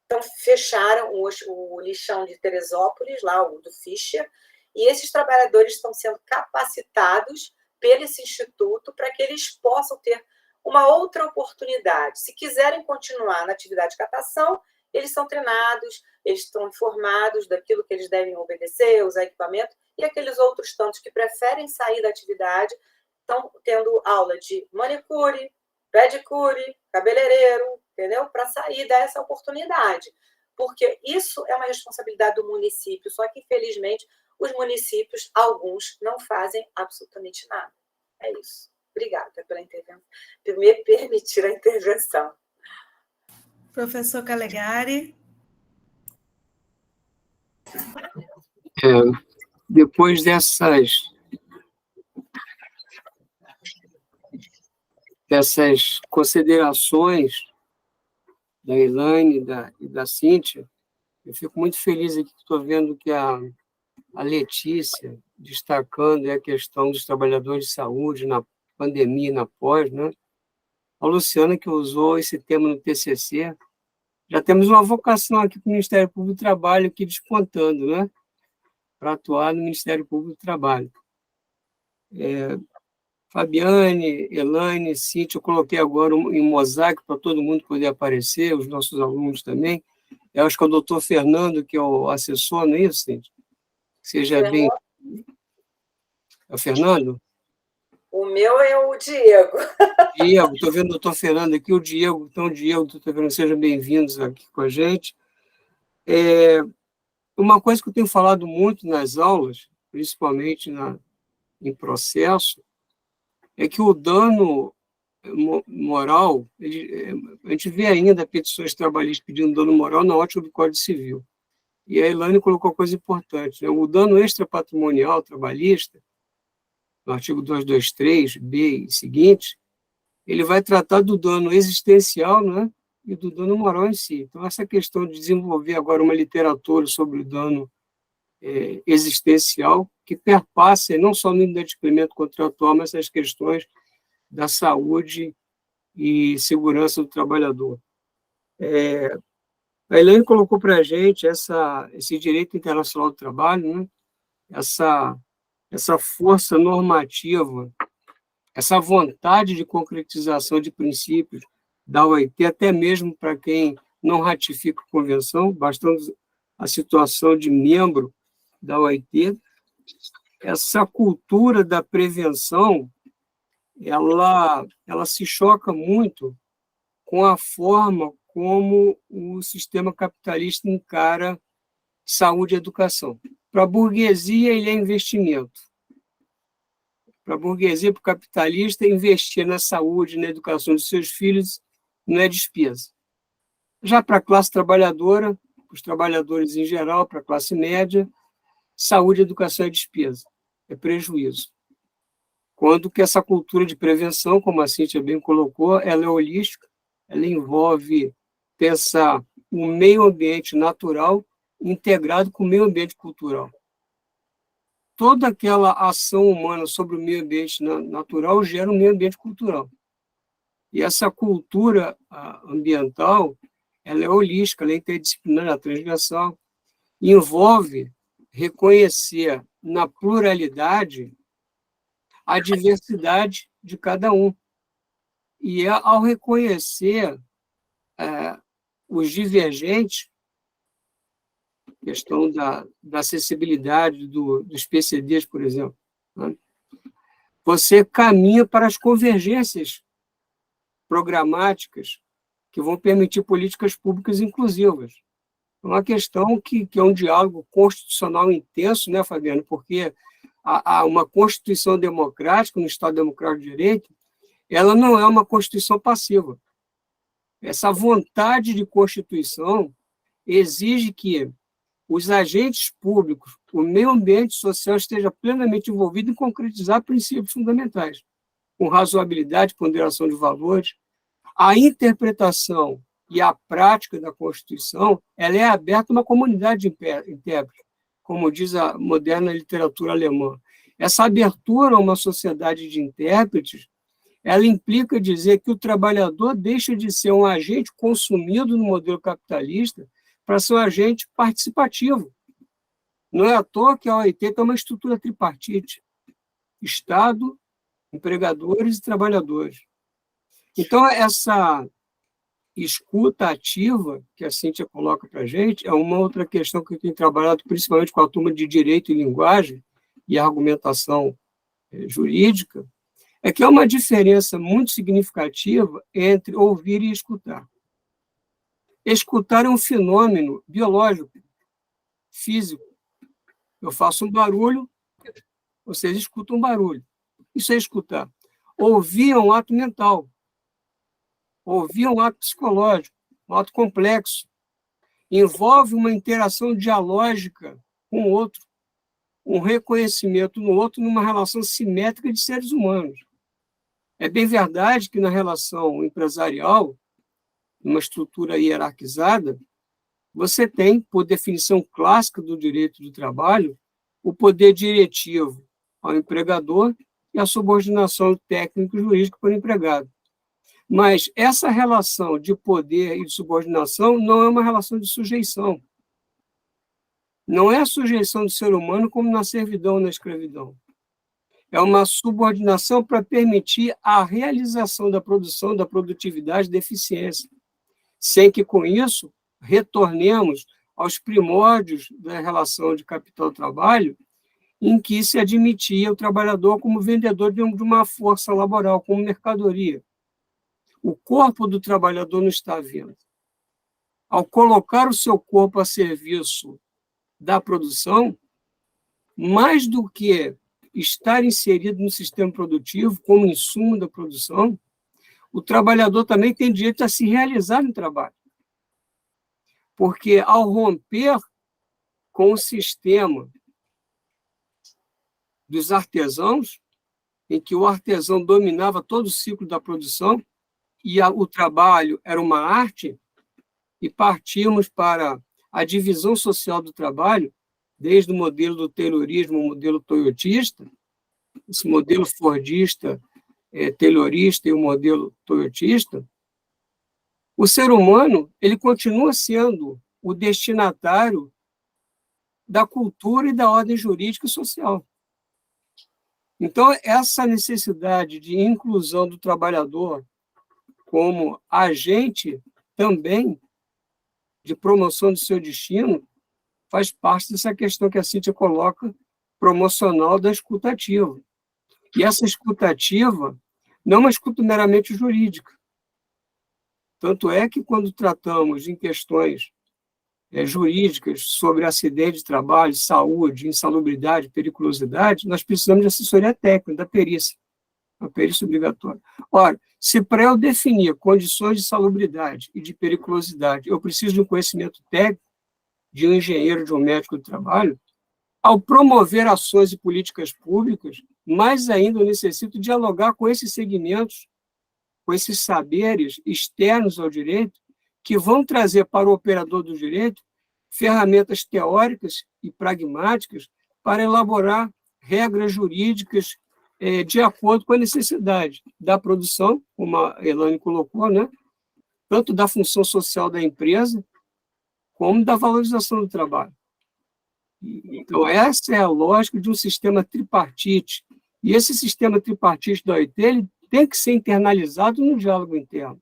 então, fecharam o lixão de Teresópolis, lá o do Fischer, e esses trabalhadores estão sendo capacitados pelo esse instituto para que eles possam ter uma outra oportunidade. Se quiserem continuar na atividade de catação, eles são treinados, eles estão informados daquilo que eles devem obedecer, usar equipamento, e aqueles outros tantos que preferem sair da atividade estão tendo aula de manicure, pedicure, cabeleireiro, entendeu? Para sair dessa oportunidade. Porque isso é uma responsabilidade do município, só que, infelizmente, os municípios, alguns, não fazem absolutamente nada. É isso. Obrigada pela intervenção, por me permitir a intervenção. Professor Calegari. Depois dessas considerações da Elaine e da Cíntia, eu fico muito feliz aqui que estou vendo que a Letícia destacando a questão dos trabalhadores de saúde na pandemia e na pós, né? A Luciana, que usou esse tema no TCC. Já temos uma vocação aqui para o Ministério Público do Trabalho, aqui despontando, né? Para atuar no Ministério Público do Trabalho. Fabiane, Elaine, Cíntia, eu coloquei agora em mosaico para todo mundo poder aparecer, os nossos alunos também. Eu acho que é o doutor Fernando, que é o assessor, não é isso, Cíntia? Seja bem... É o Fernando? O meu é o Diego. Diego, estou vendo o doutor Fernando aqui, o Diego. Então, Diego, doutor Fernando, sejam bem-vindos aqui com a gente. Uma coisa que eu tenho falado muito nas aulas, principalmente em processo, é que o dano moral, a gente vê ainda petições trabalhistas pedindo dano moral na ótica do Código Civil. E a Elaine colocou uma coisa importante, né? O dano extrapatrimonial trabalhista, no artigo 223b e seguinte, ele vai tratar do dano existencial, né, e do dano moral em si. Então, essa questão de desenvolver agora uma literatura sobre o dano existencial, que perpassa não só no inadimplemento contratual, mas as questões da saúde e segurança do trabalhador. A Elaine colocou para a gente esse direito internacional do trabalho, né, essa força normativa, essa vontade de concretização de princípios da OIT, até mesmo para quem não ratifica a convenção, bastando a situação de membro da OIT, essa cultura da prevenção, ela se choca muito com a forma como o sistema capitalista encara saúde e educação. Para a burguesia, ele é investimento. Para a burguesia, para o capitalista, investir na saúde, na educação dos seus filhos não é despesa. Já para a classe trabalhadora, os trabalhadores em geral, para a classe média, saúde e educação é despesa, é prejuízo. Quando que essa cultura de prevenção, como a Cíntia bem colocou, ela é holística, ela envolve pensar o meio ambiente natural integrado com o meio ambiente cultural. Toda aquela ação humana sobre o meio ambiente natural gera um meio ambiente cultural. E essa cultura ambiental, ela é holística, ela é interdisciplinar, é transversal, envolve reconhecer na pluralidade a diversidade de cada um. E ao reconhecer os divergentes, questão da acessibilidade dos PCDs, por exemplo, né? Você caminha para as convergências programáticas que vão permitir políticas públicas inclusivas. É uma questão que é um diálogo constitucional intenso, né, Fabiano? Porque uma Constituição democrática, no Estado Democrático de Direito, ela não é uma Constituição passiva. Essa vontade de Constituição exige que os agentes públicos, o meio ambiente social esteja plenamente envolvido em concretizar princípios fundamentais, com razoabilidade, ponderação de valores. A interpretação e a prática da Constituição, ela é aberta a uma comunidade de intérpretes, como diz a moderna literatura alemã. Essa abertura a uma sociedade de intérpretes, ela implica dizer que o trabalhador deixa de ser um agente consumido no modelo capitalista para ser um agente participativo. Não é à toa que a OIT tem uma estrutura tripartite: Estado, empregadores e trabalhadores. Então, essa escuta ativa que a Cíntia coloca para a gente é uma outra questão que eu tenho trabalhado principalmente com a turma de Direito e Linguagem e Argumentação Jurídica, é que há uma diferença muito significativa entre ouvir e escutar. Escutar é um fenômeno biológico, físico. Eu faço um barulho, vocês escutam um barulho. Isso é escutar. Ouvir é um ato mental. Ouvir é um ato psicológico, um ato complexo. Envolve uma interação dialógica com o outro, um reconhecimento no outro numa relação simétrica de seres humanos. É bem verdade que na relação empresarial, numa estrutura hierarquizada, você tem, por definição clássica do direito do trabalho, o poder diretivo ao empregador e a subordinação técnico-jurídica para o empregado. Mas essa relação de poder e de subordinação não é uma relação de sujeição. Não é a sujeição do ser humano como na servidão ou na escravidão. É uma subordinação para permitir a realização da produção, da produtividade, da eficiência, sem que, com isso, retornemos aos primórdios da relação de capital-trabalho em que se admitia o trabalhador como vendedor de uma força laboral, como mercadoria. O corpo do trabalhador não está à venda. Ao colocar o seu corpo a serviço da produção, mais do que estar inserido no sistema produtivo como insumo da produção, o trabalhador também tem direito a se realizar no trabalho. Porque ao romper com o sistema dos artesãos, em que o artesão dominava todo o ciclo da produção e o trabalho era uma arte, e partimos para a divisão social do trabalho, desde o modelo do taylorismo, o modelo toyotista, esse modelo fordista, taylorista e o modelo toyotista, o ser humano ele continua sendo o destinatário da cultura e da ordem jurídica e social. Então, essa necessidade de inclusão do trabalhador como agente também de promoção do seu destino faz parte dessa questão que a Cíntia coloca, promocional da escutativa. E essa escutativa não é uma escuta meramente jurídica. Tanto é que, quando tratamos em questões jurídicas sobre acidente de trabalho, saúde, insalubridade, periculosidade, nós precisamos de assessoria técnica, da perícia, a perícia obrigatória. Ora, se para eu definir condições de salubridade e de periculosidade, eu preciso de um conhecimento técnico, de um engenheiro, de um médico do trabalho, ao promover ações e políticas públicas, mais ainda eu necessito dialogar com esses segmentos, com esses saberes externos ao direito, que vão trazer para o operador do direito ferramentas teóricas e pragmáticas para elaborar regras jurídicas de acordo com a necessidade da produção, como a Elaine colocou, né? Tanto da função social da empresa, como da valorização do trabalho. Então, essa é a lógica de um sistema tripartite. E esse sistema tripartite da OIT ele tem que ser internalizado no diálogo interno.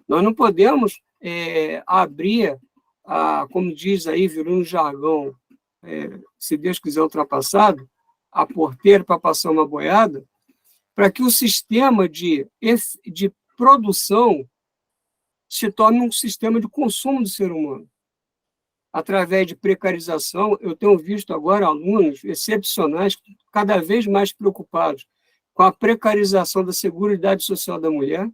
Nós não podemos abrir, como diz aí, virou um jargão, se Deus quiser ultrapassado, a porteira para passar uma boiada, para que o sistema de produção se torne um sistema de consumo do ser humano. Através de precarização, eu tenho visto agora alunos excepcionais, cada vez mais preocupados com a precarização da Seguridade Social da mulher.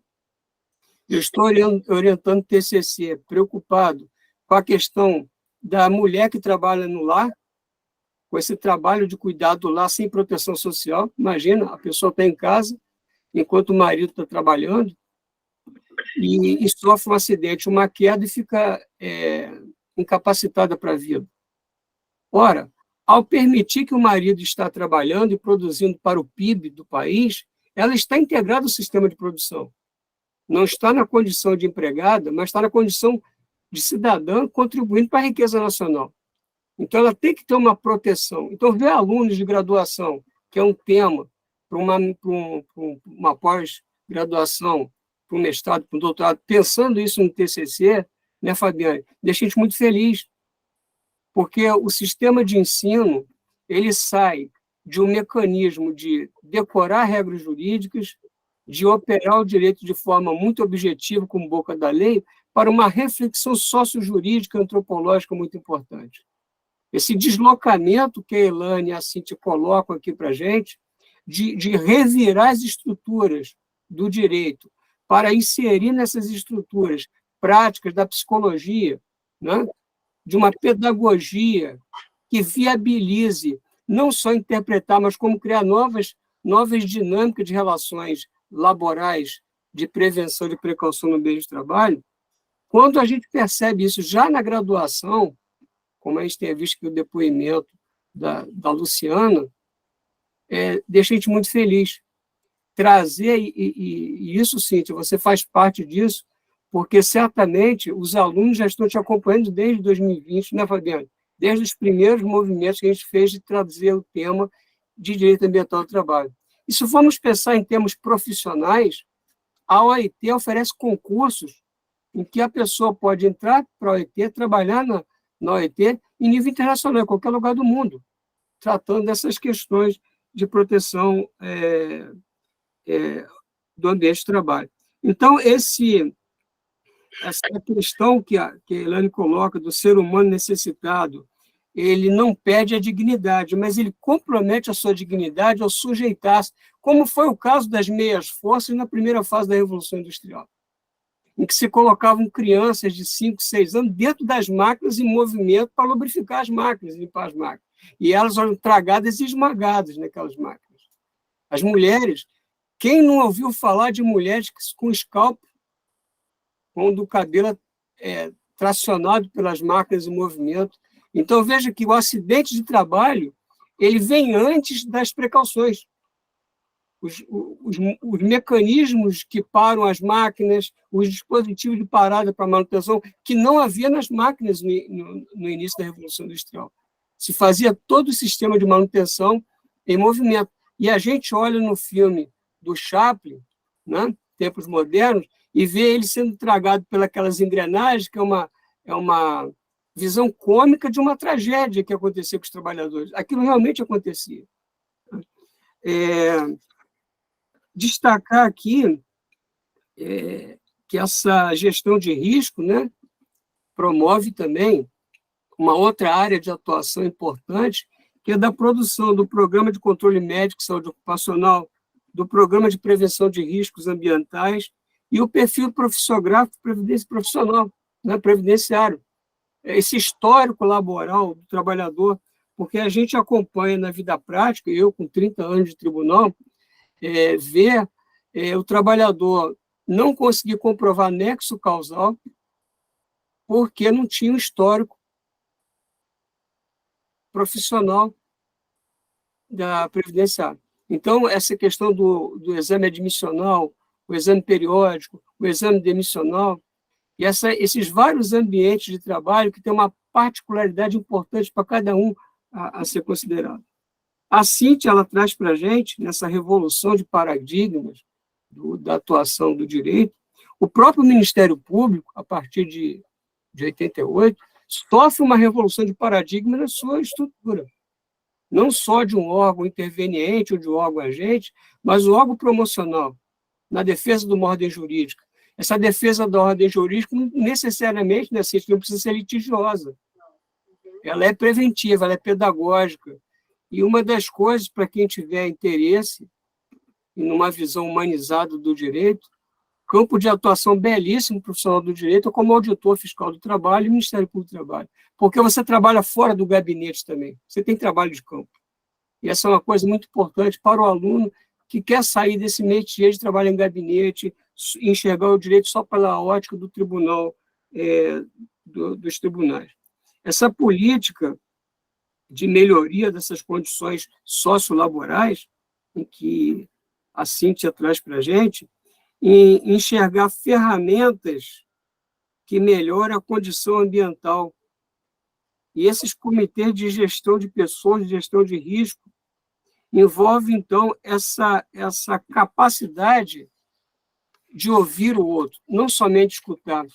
Eu estou orientando TCC, preocupado com a questão da mulher que trabalha no lar, com esse trabalho de cuidado do lar sem proteção social. Imagina, a pessoa está em casa, enquanto o marido está trabalhando, e sofre um acidente, uma queda, e fica incapacitada para a vida. Ora, ao permitir que o marido está trabalhando e produzindo para o PIB do país, ela está integrada ao sistema de produção. Não está na condição de empregada, mas está na condição de cidadã contribuindo para a riqueza nacional. Então, ela tem que ter uma proteção. Então, ver alunos de graduação, que é um tema para uma pós-graduação, para um mestrado, para um doutorado, pensando isso no TCC, né, Fabiane? Deixa a gente muito feliz, porque o sistema de ensino ele sai de um mecanismo de decorar regras jurídicas, de operar o direito de forma muito objetiva, como boca da lei, para uma reflexão socio-jurídica e antropológica muito importante. Esse deslocamento que a Elaine e a Cíntia colocam aqui para a gente, de revirar as estruturas do direito para inserir nessas estruturas práticas da psicologia, né? De uma pedagogia que viabilize não só interpretar, mas como criar novas dinâmicas de relações laborais, de prevenção e de precaução no meio de trabalho. Quando a gente percebe isso já na graduação, como a gente tem visto que o depoimento da Luciana, deixa a gente muito feliz. Trazer, e isso, Cíntia, você faz parte disso, porque certamente os alunos já estão te acompanhando desde 2020, né, Fabiana? Desde os primeiros movimentos que a gente fez de traduzir o tema de direito ambiental do trabalho. E se formos pensar em termos profissionais, a OIT oferece concursos em que a pessoa pode entrar para a OIT, trabalhar na OIT em nível internacional, em qualquer lugar do mundo. tratando dessas questões de proteção do ambiente de trabalho. Então, essa questão que a Elaine coloca do ser humano necessitado, ele não perde a dignidade, mas ele compromete a sua dignidade ao sujeitar-se, como foi o caso das meias-forças na primeira fase da Revolução Industrial, em que se colocavam crianças de 5, 6 anos dentro das máquinas em movimento para lubrificar as máquinas, limpar as máquinas. E elas eram tragadas e esmagadas naquelas máquinas. As mulheres, quem não ouviu falar de mulheres com scalpo, quando o cabelo é tracionado pelas máquinas em movimento? Então, veja que o acidente de trabalho ele vem antes das precauções. Os mecanismos que param as máquinas, os dispositivos de parada para manutenção, que não havia nas máquinas no início da Revolução Industrial. Se fazia todo o sistema de manutenção em movimento. E a gente olha no filme do Chaplin, né, Tempos Modernos, e vê ele sendo tragado pelas engrenagens, que é uma visão cômica de uma tragédia que acontecia com os trabalhadores. Aquilo realmente acontecia. Destacar aqui que essa gestão de risco, né, promove também uma outra área de atuação importante, que é da produção do Programa de Controle Médico e Saúde Ocupacional, do Programa de Prevenção de Riscos Ambientais e o perfil profissiográfico de previdência profissional, né, previdenciário. Esse histórico laboral do trabalhador, porque a gente acompanha na vida prática, eu com 30 anos de tribunal, ver o trabalhador não conseguir comprovar nexo causal porque não tinha um histórico profissional da previdência. Então, essa questão do exame admissional, o exame periódico, o exame demissional, e esses vários ambientes de trabalho que têm uma particularidade importante para cada um a ser considerado. A Cíntia, ela traz para a gente, nessa revolução de paradigmas da atuação do direito, o próprio Ministério Público, a partir de 88, sofre uma revolução de paradigma na sua estrutura. Não só de um órgão interveniente ou de um órgão agente, mas o órgão promocional, na defesa de uma ordem jurídica. Essa defesa da ordem jurídica não necessariamente, né, não precisa ser litigiosa. Ela é preventiva, ela é pedagógica. E uma das coisas, para quem tiver interesse em uma visão humanizada do direito, campo de atuação belíssimo profissional do direito, como auditor fiscal do trabalho e Ministério Público do Trabalho. Porque você trabalha fora do gabinete também, você tem trabalho de campo. E essa é uma coisa muito importante para o aluno que quer sair desse métier de trabalho em gabinete, enxergar o direito só pela ótica do tribunal, dos tribunais. Essa política de melhoria dessas condições sociolaborais, em que a Cíntia traz para a gente, em enxergar ferramentas que melhoram a condição ambiental. E esses comitês de gestão de pessoas, de gestão de risco, envolve, então, essa capacidade de ouvir o outro, não somente escutar.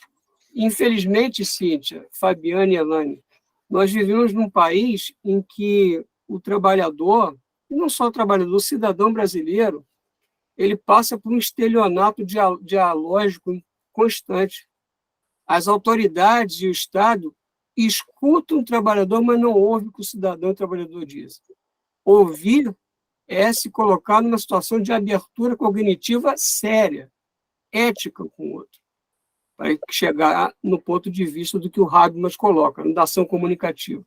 Infelizmente, Cíntia, Fabiana e Elaine, nós vivemos num país em que o trabalhador, e não só o trabalhador, o cidadão brasileiro, ele passa por um estelionato dialógico constante. As autoridades e o Estado escutam o trabalhador, mas não ouvem o que o cidadão e o trabalhador dizem. Ouvir é se colocar numa situação de abertura cognitiva séria, ética com o outro, para chegar no ponto de vista do que o Habermas coloca, da ação comunicativa.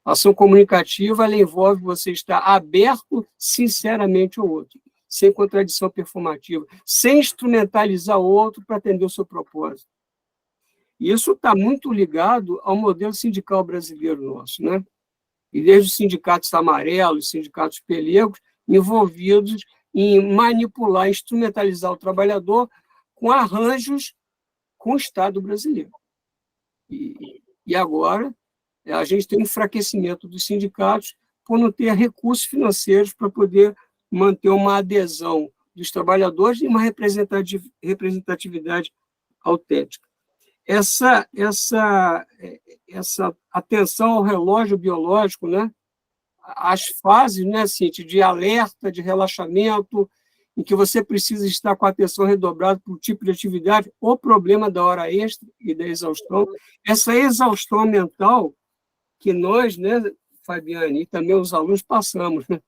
A ação comunicativa ela envolve você estar aberto sinceramente ao outro, sem contradição performativa, sem instrumentalizar o outro para atender o seu propósito. E isso está muito ligado ao modelo sindical brasileiro nosso, né? E desde os sindicatos amarelos, sindicatos pelegos, envolvidos em manipular, instrumentalizar o trabalhador com arranjos com o Estado brasileiro. E agora a gente tem um enfraquecimento dos sindicatos por não ter recursos financeiros para poder manter uma adesão dos trabalhadores e uma representatividade autêntica. Essa atenção ao relógio biológico, né, as fases, né, Cíntia, de alerta, de relaxamento, em que você precisa estar com a atenção redobrada por tipo de atividade, o problema da hora extra e da exaustão. Essa exaustão mental que nós, né, Fabiane, e também os alunos passamos, né?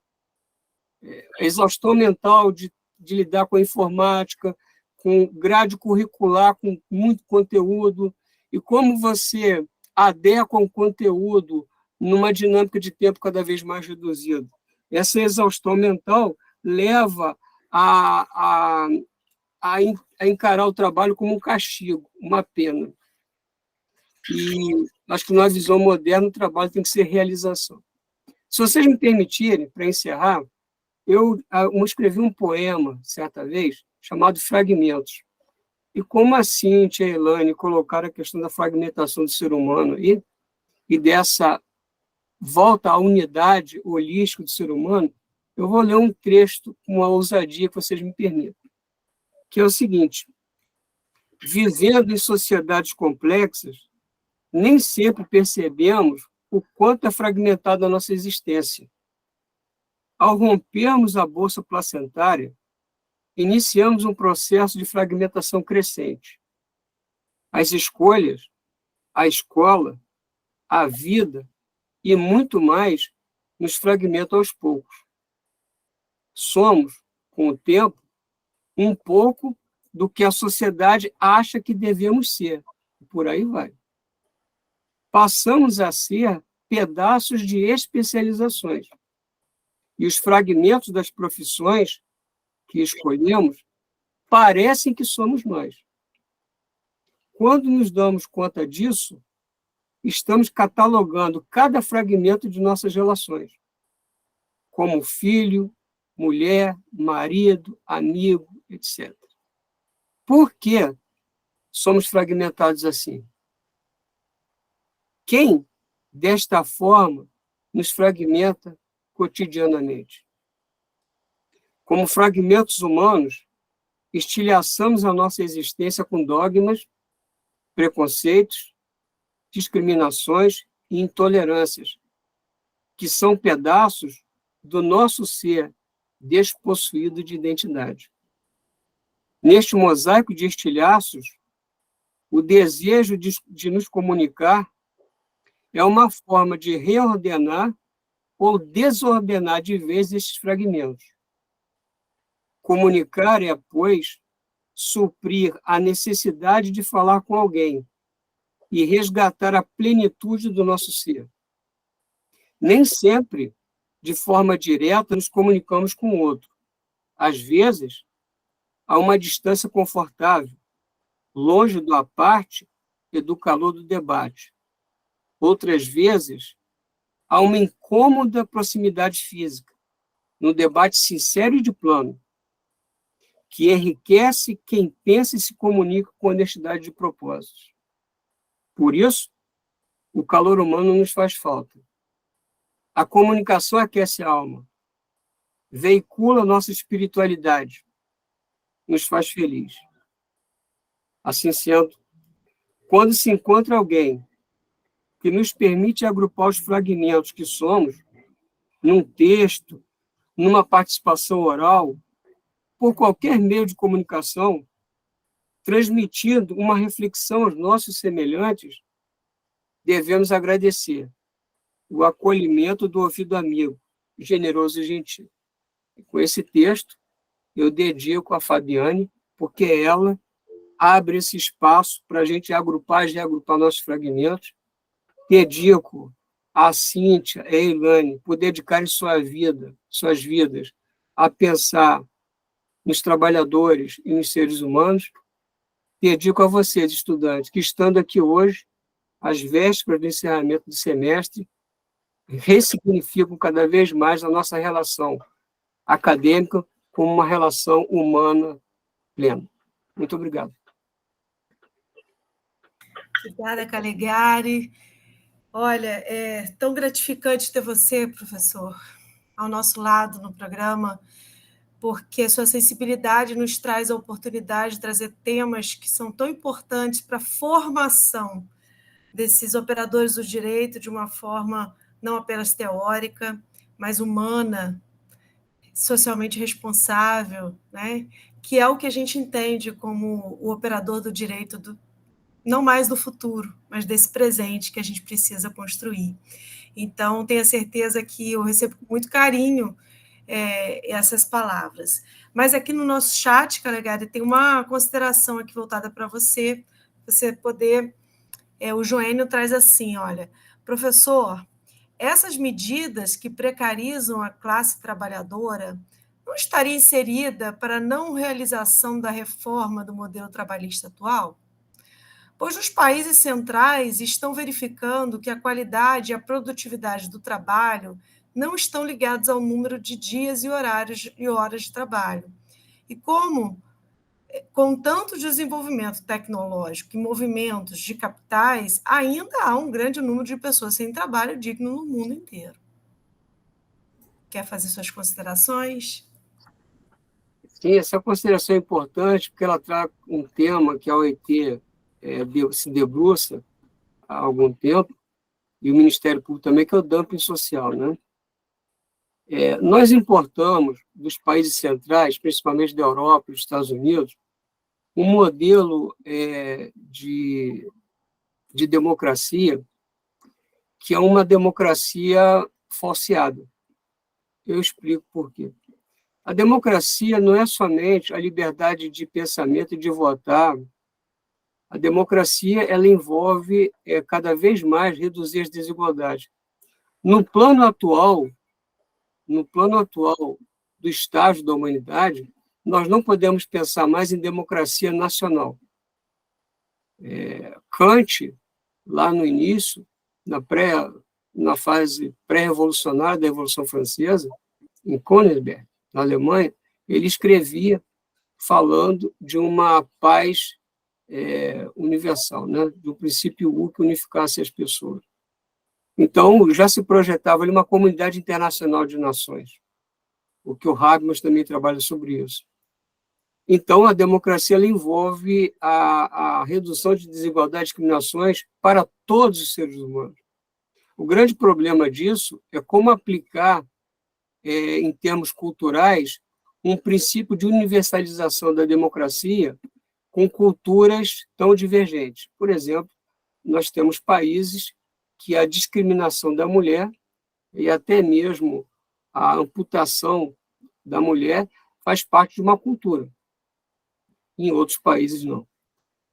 A exaustão mental de lidar com a informática, com grade curricular, com muito conteúdo, e como você adequa o conteúdo numa dinâmica de tempo cada vez mais reduzida. Essa exaustão mental leva a encarar o trabalho como um castigo, uma pena. E acho que, numa visão moderna, o trabalho tem que ser realização. Se vocês me permitirem, para encerrar, eu escrevi um poema, certa vez, chamado Fragmentos. E como a Cíntia e a Elaine colocaram a questão da fragmentação do ser humano e dessa volta à unidade holística do ser humano, eu vou ler um trecho com a ousadia que vocês me permitam, que é o seguinte: vivendo em sociedades complexas, nem sempre percebemos o quanto é fragmentada a nossa existência. Ao rompermos a bolsa placentária, iniciamos um processo de fragmentação crescente. As escolhas, a escola, a vida e muito mais nos fragmentam aos poucos. Somos, com o tempo, um pouco do que a sociedade acha que devemos ser. E por aí vai. Passamos a ser pedaços de especializações. E os fragmentos das profissões que escolhemos parecem que somos nós. Quando nos damos conta disso, estamos catalogando cada fragmento de nossas relações, como filho, mulher, marido, amigo, etc. Por que somos fragmentados assim? Quem, desta forma, nos fragmenta cotidianamente? Como fragmentos humanos, estilhaçamos a nossa existência com dogmas, preconceitos, discriminações e intolerâncias, que são pedaços do nosso ser despossuído de identidade. Neste mosaico de estilhaços, o desejo de nos comunicar é uma forma de reordenar ou desordenar de vez estes fragmentos. Comunicar é, pois, suprir a necessidade de falar com alguém e resgatar a plenitude do nosso ser. Nem sempre, de forma direta, nos comunicamos com o outro. Às vezes, há uma distância confortável, longe do aparte e do calor do debate. Outras vezes, há uma incômoda proximidade física, no debate sincero e de plano, que enriquece quem pensa e se comunica com honestidade de propósitos. Por isso, o calor humano nos faz falta. A comunicação aquece a alma, veicula nossa espiritualidade, nos faz feliz. Assim sendo, quando se encontra alguém que nos permite agrupar os fragmentos que somos, num texto, numa participação oral, por qualquer meio de comunicação, transmitindo uma reflexão aos nossos semelhantes, devemos agradecer o acolhimento do ouvido amigo, generoso e gentil. E com esse texto, eu dedico a Fabiane, porque ela abre esse espaço para a gente agrupar e reagrupar nossos fragmentos. Dedico a Cíntia e a Elaine por dedicarem suas vidas a pensar nos trabalhadores e nos seres humanos. Dedico a vocês, estudantes, que estando aqui hoje, às vésperas do encerramento do semestre, ressignificam cada vez mais a nossa relação acadêmica como uma relação humana plena. Muito obrigado. Obrigada, Calegari. Olha, é tão gratificante ter você, professor, ao nosso lado no programa, porque a sua sensibilidade nos traz a oportunidade de trazer temas que são tão importantes para a formação desses operadores do direito de uma forma não apenas teórica, mais humana, socialmente responsável, né? Que é o que a gente entende como o operador do direito, não mais do futuro, mas desse presente que a gente precisa construir. Então, tenha certeza que eu recebo com muito carinho essas palavras. Mas aqui no nosso chat, Calegari, tem uma consideração aqui voltada para você poder... o Joênio traz assim, olha, professor, essas medidas que precarizam a classe trabalhadora não estaria inserida para a não realização da reforma do modelo trabalhista atual? Pois os países centrais estão verificando que a qualidade e a produtividade do trabalho não estão ligados ao número de dias e horas de trabalho. E como, com tanto desenvolvimento tecnológico e movimentos de capitais, ainda há um grande número de pessoas sem trabalho digno no mundo inteiro. Quer fazer suas considerações? Sim, essa consideração é importante, porque ela traz um tema que a OIT se debruça há algum tempo, e o Ministério Público também, que é o dumping social, né? Nós importamos dos países centrais, principalmente da Europa e dos Estados Unidos, um modelo de democracia que é uma democracia falseada. Eu explico por quê. A democracia não é somente a liberdade de pensamento e de votar. A democracia ela envolve cada vez mais reduzir as desigualdades. No plano atual do estágio da humanidade, nós não podemos pensar mais em democracia nacional. Kant, lá no início, na fase pré-revolucionária da Revolução Francesa, em Königsberg, na Alemanha, ele escrevia falando de uma paz universal, né? Do princípio que unificasse as pessoas. Então, já se projetava ali uma comunidade internacional de nações, o que o Habermas também trabalha sobre isso. Então, a democracia ela envolve a redução de desigualdades e discriminações para todos os seres humanos. O grande problema disso é como aplicar, em termos culturais, um princípio de universalização da democracia com culturas tão divergentes. Por exemplo, nós temos países que a discriminação da mulher e até mesmo a amputação da mulher faz parte de uma cultura. Em outros países, não.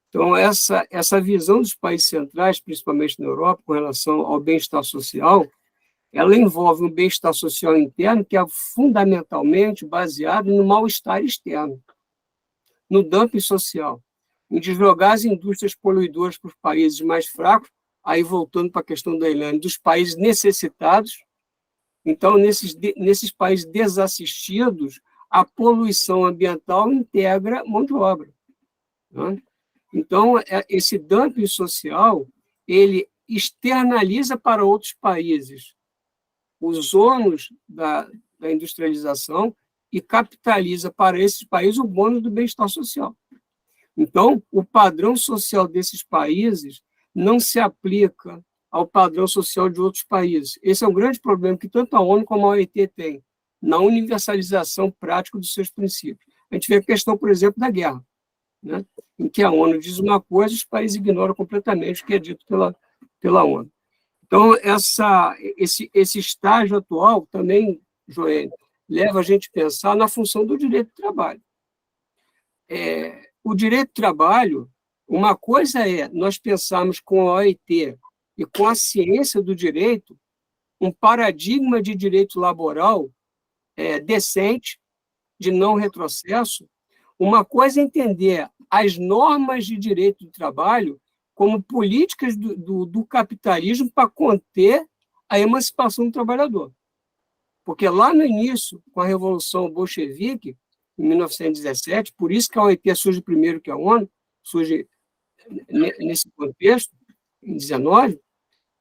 Então, essa visão dos países centrais, principalmente na Europa, com relação ao bem-estar social, ela envolve um bem-estar social interno que é fundamentalmente baseado no mal-estar externo, no dumping social, em deslocar as indústrias poluidoras para os países mais fracos, aí voltando para a questão da Elaine, dos países necessitados. Então, nesses países desassistidos, a poluição ambiental integra mão de obra, né? Então, esse dumping social, ele externaliza para outros países os ônus da industrialização e capitaliza para esses países o bônus do bem-estar social. Então, o padrão social desses países não se aplica ao padrão social de outros países. Esse é um grande problema que tanto a ONU como a OIT tem, na universalização prática dos seus princípios. A gente vê a questão, por exemplo, da guerra, né? Em que a ONU diz uma coisa e os países ignoram completamente o que é dito pela ONU. Então, esse estágio atual também, Joênio, leva a gente a pensar na função do direito do trabalho. O direito do trabalho, uma coisa é nós pensarmos com a OIT e com a ciência do direito um paradigma de direito laboral decente, de não retrocesso. Uma coisa é entender as normas de direito do trabalho como políticas do capitalismo para conter a emancipação do trabalhador. Porque lá no início, com a Revolução Bolchevique, em 1917, por isso que a OIT surge primeiro que a ONU, surge nesse contexto, em 19,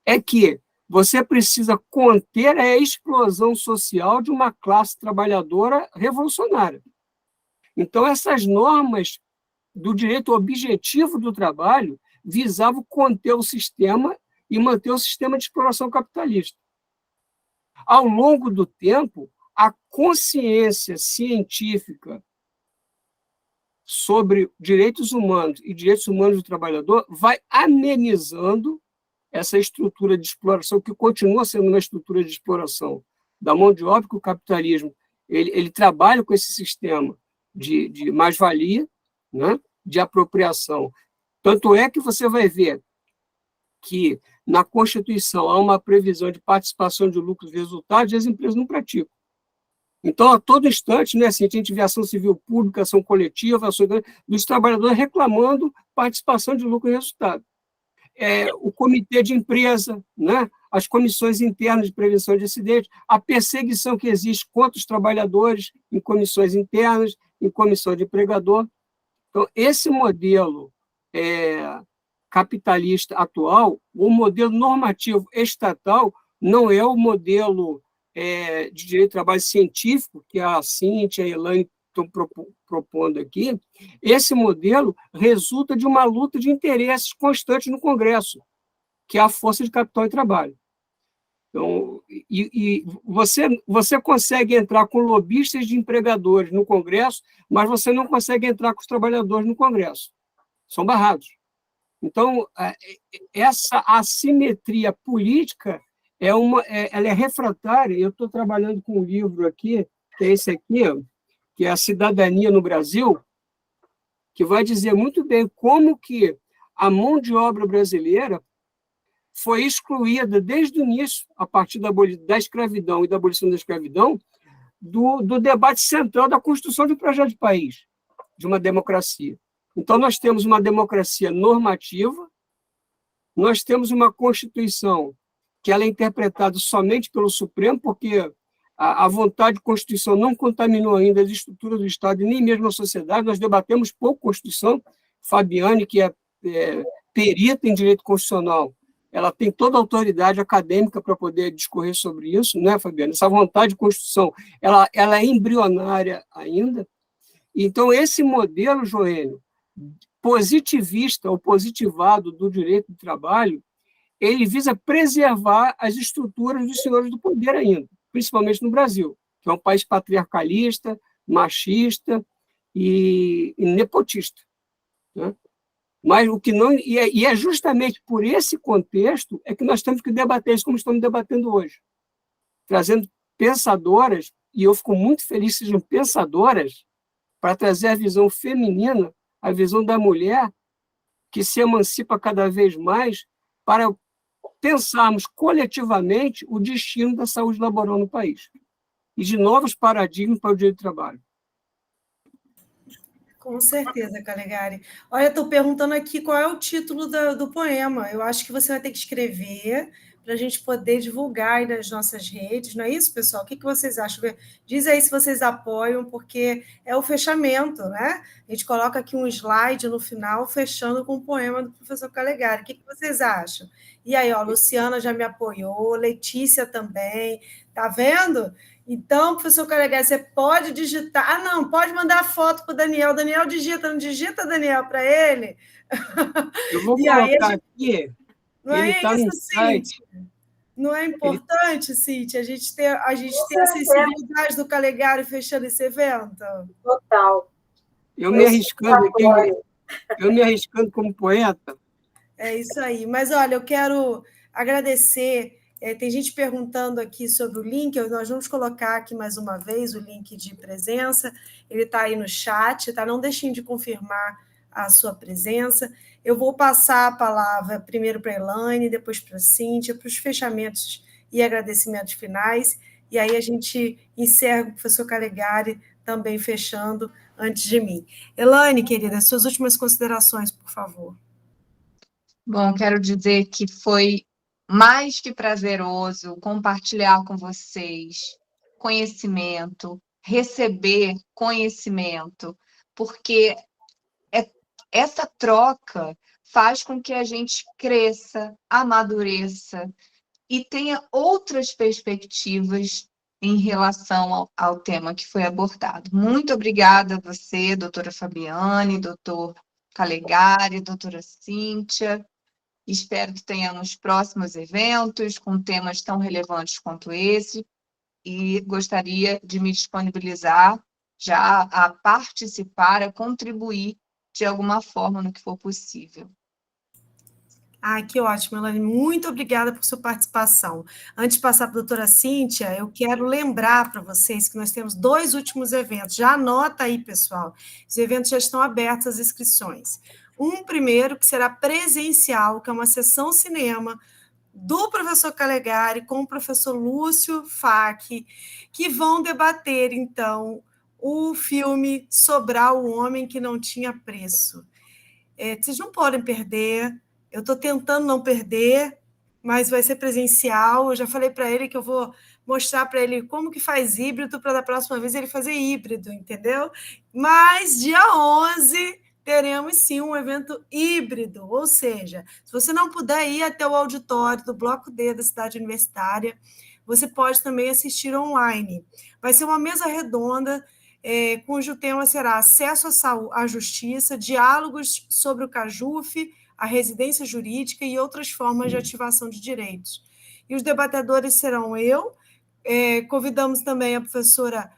é que você precisa conter a explosão social de uma classe trabalhadora revolucionária. Então, essas normas do direito objetivo do trabalho visavam conter o sistema e manter o sistema de exploração capitalista. Ao longo do tempo, a consciência científica sobre direitos humanos e direitos humanos do trabalhador vai amenizando essa estrutura de exploração, que continua sendo uma estrutura de exploração da mão de obra, que o capitalismo ele trabalha com esse sistema de mais-valia, né, de apropriação. Tanto é que você vai ver que na Constituição há uma previsão de participação de lucros e resultados e as empresas não praticam. Então, a todo instante, né, assim, a gente vê ação civil pública, ação coletiva, dos trabalhadores reclamando participação de lucro e resultado. O comitê de empresa, né, as comissões internas de prevenção de acidentes, a perseguição que existe contra os trabalhadores em comissões internas, em comissão de empregador. Então, esse modelo capitalista atual, o modelo normativo estatal, não é o modelo de direito do trabalho científico, que a Cíntia e a Elaine estão propondo aqui. Esse modelo resulta de uma luta de interesses constante no Congresso, que é a força de capital e trabalho. Então, você consegue entrar com lobistas de empregadores no Congresso, mas você não consegue entrar com os trabalhadores no Congresso. São barrados. Então, essa assimetria política ela é refratária. Eu estou trabalhando com um livro aqui, que é esse aqui, que é A Cidadania no Brasil, que vai dizer muito bem como que a mão de obra brasileira foi excluída desde o início, a partir da escravidão e da abolição da escravidão, do debate central da construção de um projeto de país, de uma democracia. Então, nós temos uma democracia normativa, nós temos uma Constituição que ela é interpretada somente pelo Supremo, porque a vontade de Constituição não contaminou ainda as estruturas do Estado e nem mesmo a sociedade. Nós debatemos pouco Constituição. Fabiane, que é perita em direito constitucional, ela tem toda a autoridade acadêmica para poder discorrer sobre isso, né, Fabiane? Essa vontade de Constituição, ela é embrionária ainda. Então, esse modelo, Joênio, positivista ou positivado do direito do trabalho, ele visa preservar as estruturas dos senhores do poder ainda, principalmente no Brasil, que é um país patriarcalista, machista e nepotista, né? Mas o que não é justamente por esse contexto é que nós temos que debater isso como estamos debatendo hoje, trazendo pensadoras, e eu fico muito feliz que sejam pensadoras, para trazer a visão feminina, a visão da mulher que se emancipa cada vez mais, para pensarmos coletivamente o destino da saúde laboral no país e de novos paradigmas para o direito do trabalho. Com certeza, Calegari. Olha, estou perguntando aqui qual é o título do poema. Eu acho que você vai ter que escrever para a gente poder divulgar aí nas nossas redes. Não é isso, pessoal? O que vocês acham? Diz aí se vocês apoiam, porque é o fechamento, né? A gente coloca aqui um slide no final, fechando com o poema do professor Calegari. O que vocês acham? E aí, ó, Luciana já me apoiou, Letícia também. Tá vendo? Então, professor Calegari, você pode digitar... Ah, não, pode mandar foto para o Daniel. Daniel digita, não digita, Daniel, para ele? Eu vou colocar aqui... Não ele é tá isso, no site. Cíntia? Não é importante, Cíntia, a gente ter a sensibilidade do Calegari fechando esse evento? Total. Eu me arriscando como poeta. É isso aí. Mas, olha, eu quero agradecer. Tem gente perguntando aqui sobre o link, nós vamos colocar aqui mais uma vez o link de presença, ele está aí no chat, tá? Não deixem de confirmar a sua presença. Eu vou passar a palavra primeiro para a Elaine, depois para a Cíntia, para os fechamentos e agradecimentos finais, e aí a gente encerra com o professor Calegari também fechando antes de mim. Elaine, querida, suas últimas considerações, por favor. Bom, quero dizer que foi mais que prazeroso compartilhar com vocês conhecimento, receber conhecimento, porque essa troca faz com que a gente cresça, amadureça e tenha outras perspectivas em relação ao tema que foi abordado. Muito obrigada a você, doutora Fabiane, doutor Calegari, doutora Cíntia, Espero que tenhamos próximos eventos com temas tão relevantes quanto esse e gostaria de me disponibilizar já a participar, a contribuir de alguma forma no que for possível. Ah, que ótimo, Elane. Muito obrigada por sua participação. Antes de passar para a doutora Cíntia, eu quero lembrar para vocês que nós temos 2 últimos eventos. Já anota aí, pessoal. Os eventos já estão abertos às inscrições. Um primeiro, que será presencial, que é uma sessão cinema do professor Calegari com o professor Lúcio Facchi, que vão debater, então, o filme Sobral, o Homem que Não Tinha Preço. Vocês não podem perder. Eu estou tentando não perder, mas vai ser presencial. Eu já falei para ele que eu vou mostrar para ele como que faz híbrido, para da próxima vez ele fazer híbrido, entendeu? Mas dia 11 teremos sim um evento híbrido, ou seja, se você não puder ir até o auditório do Bloco D da Cidade Universitária, você pode também assistir online. Vai ser uma mesa redonda, cujo tema será acesso à justiça, diálogos sobre o CAJUF, a residência jurídica e outras formas de ativação de direitos. E os debatedores serão eu, convidamos também a professora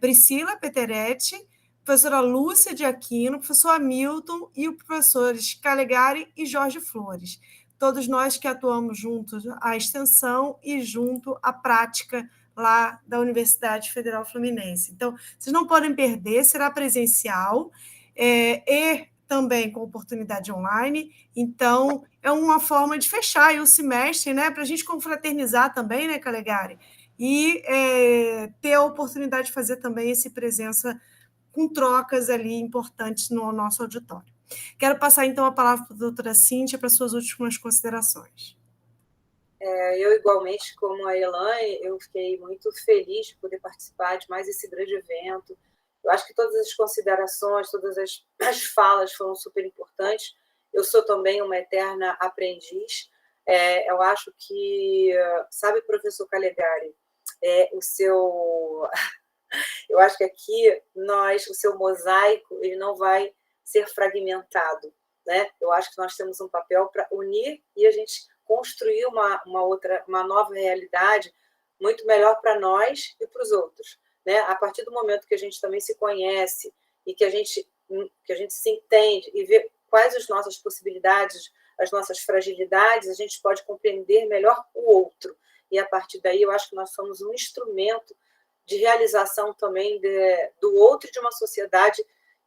Priscila Peteretti, professora Lúcia de Aquino, professor Hamilton e os professores Calegari e Jorge Flores. Todos nós que atuamos juntos à extensão e junto à prática lá da Universidade Federal Fluminense. Então, vocês não podem perder, será presencial e também com oportunidade online. Então, é uma forma de fechar aí o semestre, né, para a gente confraternizar também, né, Calegari? E ter a oportunidade de fazer também esse presença com trocas ali importantes no nosso auditório. Quero passar, então, a palavra para a doutora Cíntia para suas últimas considerações. Eu, igualmente, como a Elane, eu fiquei muito feliz de poder participar de mais esse grande evento. Eu acho que todas as considerações, todas as falas foram super importantes. Eu sou também uma eterna aprendiz. Eu acho que, sabe, professor Calegari, eu acho que aqui o seu mosaico ele não vai ser fragmentado, né? Eu acho que nós temos um papel para unir e a gente construir uma nova realidade muito melhor para nós e para os outros, né? A partir do momento que a gente também se conhece e que a gente se entende e vê quais as nossas possibilidades, as nossas fragilidades, a gente pode compreender melhor o outro. E a partir daí eu acho que nós somos um instrumento de realização também do outro e de uma sociedade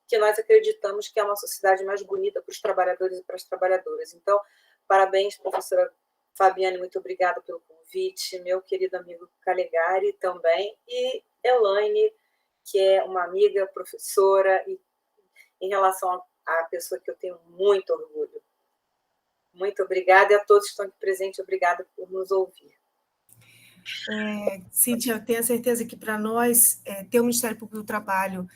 que nós acreditamos que é uma sociedade mais bonita para os trabalhadores e para as trabalhadoras. Então, parabéns, professora Fabiane, muito obrigada pelo convite, meu querido amigo Calegari também, e Elane, que é uma amiga, professora, e em relação à pessoa que eu tenho muito orgulho. Muito obrigada, e a todos que estão aqui presentes, obrigada por nos ouvir. Cíntia, eu tenho a certeza que para nós, ter o Ministério Público do Trabalho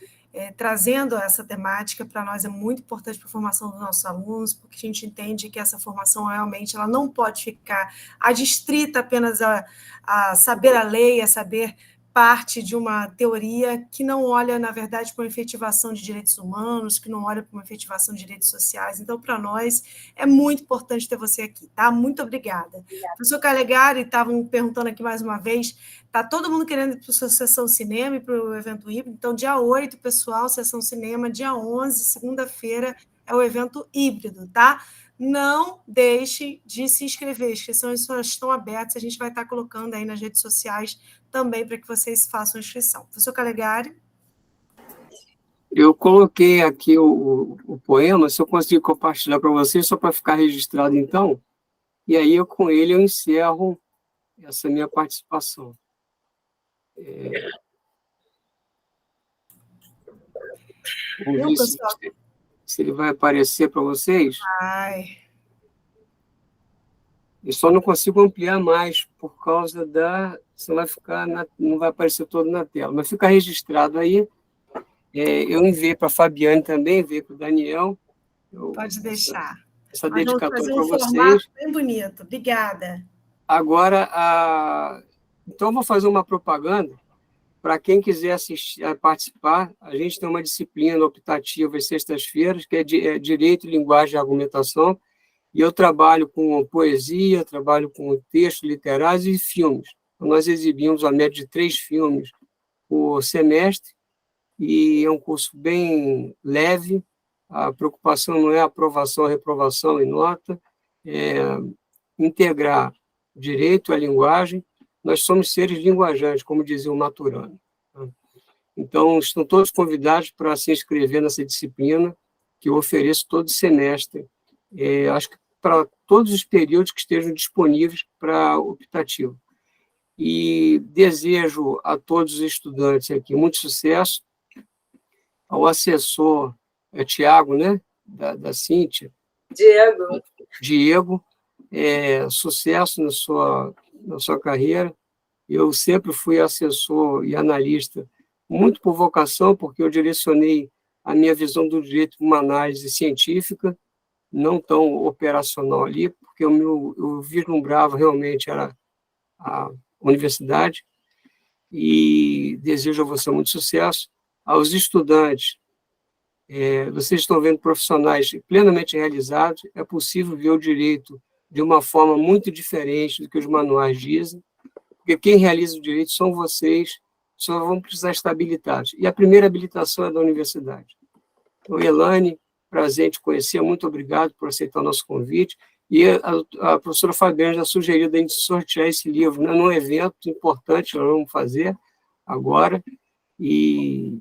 trazendo essa temática, para nós é muito importante para a formação dos nossos alunos, porque a gente entende que essa formação realmente ela não pode ficar adstrita apenas a saber a lei, a saber parte de uma teoria que não olha, na verdade, para uma efetivação de direitos humanos, que não olha para uma efetivação de direitos sociais. Então, para nós, é muito importante ter você aqui, tá? Muito obrigada. Professor Calegari, estavam perguntando aqui mais uma vez, está todo mundo querendo ir para a sua sessão cinema e para o evento híbrido, então, dia 8, pessoal, sessão cinema, dia 11, segunda-feira, é o evento híbrido, tá? Não deixe de se inscrever, as inscrições só estão abertas, a gente vai estar colocando aí nas redes sociais também para que vocês façam a inscrição. Professor Calegari? Eu coloquei aqui o poema, se eu conseguir compartilhar para vocês, só para ficar registrado, então, e aí com ele eu encerro essa minha participação. Vamos ver se ele vai aparecer para vocês. Ai. Eu só não consigo ampliar mais por causa senão vai ficar não vai aparecer todo na tela, mas fica registrado aí. Eu enviei para a Fabiane também, enviei para o Daniel. Pode deixar. Essa dedicatória para vocês. Formato bem bonito. Obrigada. Agora, então eu vou fazer uma propaganda para quem quiser participar. A gente tem uma disciplina optativa às sextas-feiras, que é Direito, Linguagem e Argumentação, E eu trabalho com poesia, trabalho com textos literários e filmes. Nós exibimos a média de 3 filmes por semestre, e é um curso bem leve. A preocupação não é aprovação ou reprovação em nota, é integrar direito à linguagem. Nós somos seres linguajantes, como dizia o Maturana. Então, estão todos convidados para se inscrever nessa disciplina, que eu ofereço todo semestre, acho que para todos os períodos que estejam disponíveis para optativo. E desejo a todos os estudantes aqui muito sucesso, ao assessor Tiago, né, da Cíntia. Diego, sucesso na sua carreira. Eu sempre fui assessor e analista, muito por vocação, porque eu direcionei a minha visão do direito para uma análise científica, não tão operacional ali, porque eu vislumbrava realmente era a universidade, e desejo a você muito sucesso. Aos estudantes, vocês estão vendo profissionais plenamente realizados, é possível ver o direito de uma forma muito diferente do que os manuais dizem, porque quem realiza o direito são vocês, só vão precisar estar habilitados. E a primeira habilitação é da universidade. Então, Elaine, prazer em te conhecer, muito obrigado por aceitar o nosso convite. E a professora Fabiana já sugeriu da gente sortear esse livro, né, num evento importante que nós vamos fazer agora. E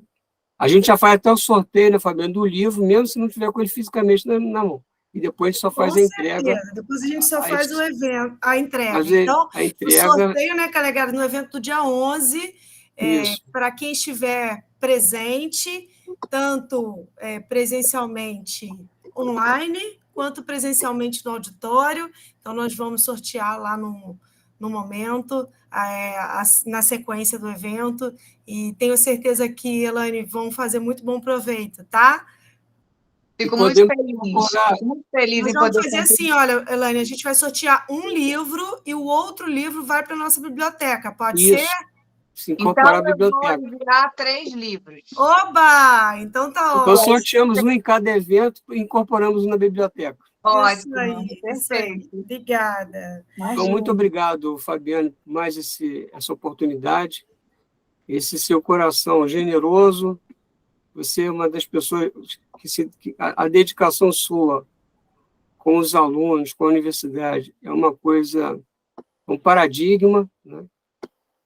a gente já faz até o sorteio, né, Fabiana, do livro, mesmo se não tiver com ele fisicamente na mão. E depois a gente só faz a entrega. Depois a gente só faz o evento, a entrega. Então, a entrega, o sorteio, né, Calegari, no evento do dia 11, para quem estiver presente, tanto presencialmente online, quanto presencialmente no auditório. Então, nós vamos sortear lá no momento, na sequência do evento, e tenho certeza que, Elaine, vão fazer muito bom proveito, tá? Fico muito feliz. Nós vamos fazer assim, olha, Elaine, a gente vai sortear um livro e o outro livro vai para a nossa biblioteca, pode ser? Se incorporar à biblioteca. Eu vou enviar 3 livros. Oba! Então tá ótimo. Então, sorteamos um em cada evento e incorporamos um na biblioteca. Ótimo, isso aí, perfeito. Obrigada. Então, muito obrigado, Fabiane, por mais essa oportunidade, esse seu coração generoso. Você é uma das pessoas que a dedicação sua com os alunos, com a universidade, é uma coisa, um paradigma, né?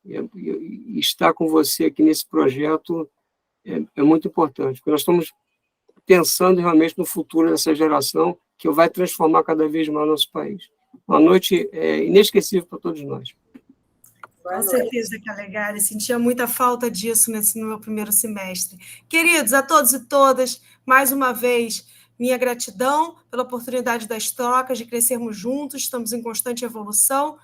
E estar com você aqui nesse projeto é muito importante, porque nós estamos pensando realmente no futuro dessa geração, que vai transformar cada vez mais o nosso país. Uma noite inesquecível para todos nós. Com certeza, Calegari, sentia muita falta disso no meu primeiro semestre. Queridos, a todos e todas, mais uma vez, minha gratidão pela oportunidade das trocas, de crescermos juntos, estamos em constante evolução.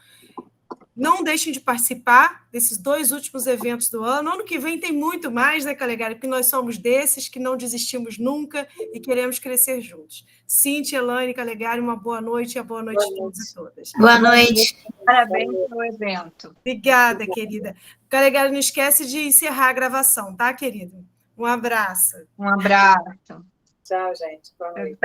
Não deixem de participar desses 2 últimos eventos do ano. Ano que vem tem muito mais, né, Calegari? Porque nós somos desses que não desistimos nunca e queremos crescer juntos. Cíntia, Elaine, Calegari, uma boa noite e a boa noite a todos e todas. Boa noite. Parabéns pelo evento. Obrigada, querida. Calegari, não esquece de encerrar a gravação, tá, querida? Um abraço. Um abraço. Tchau, gente. Boa noite.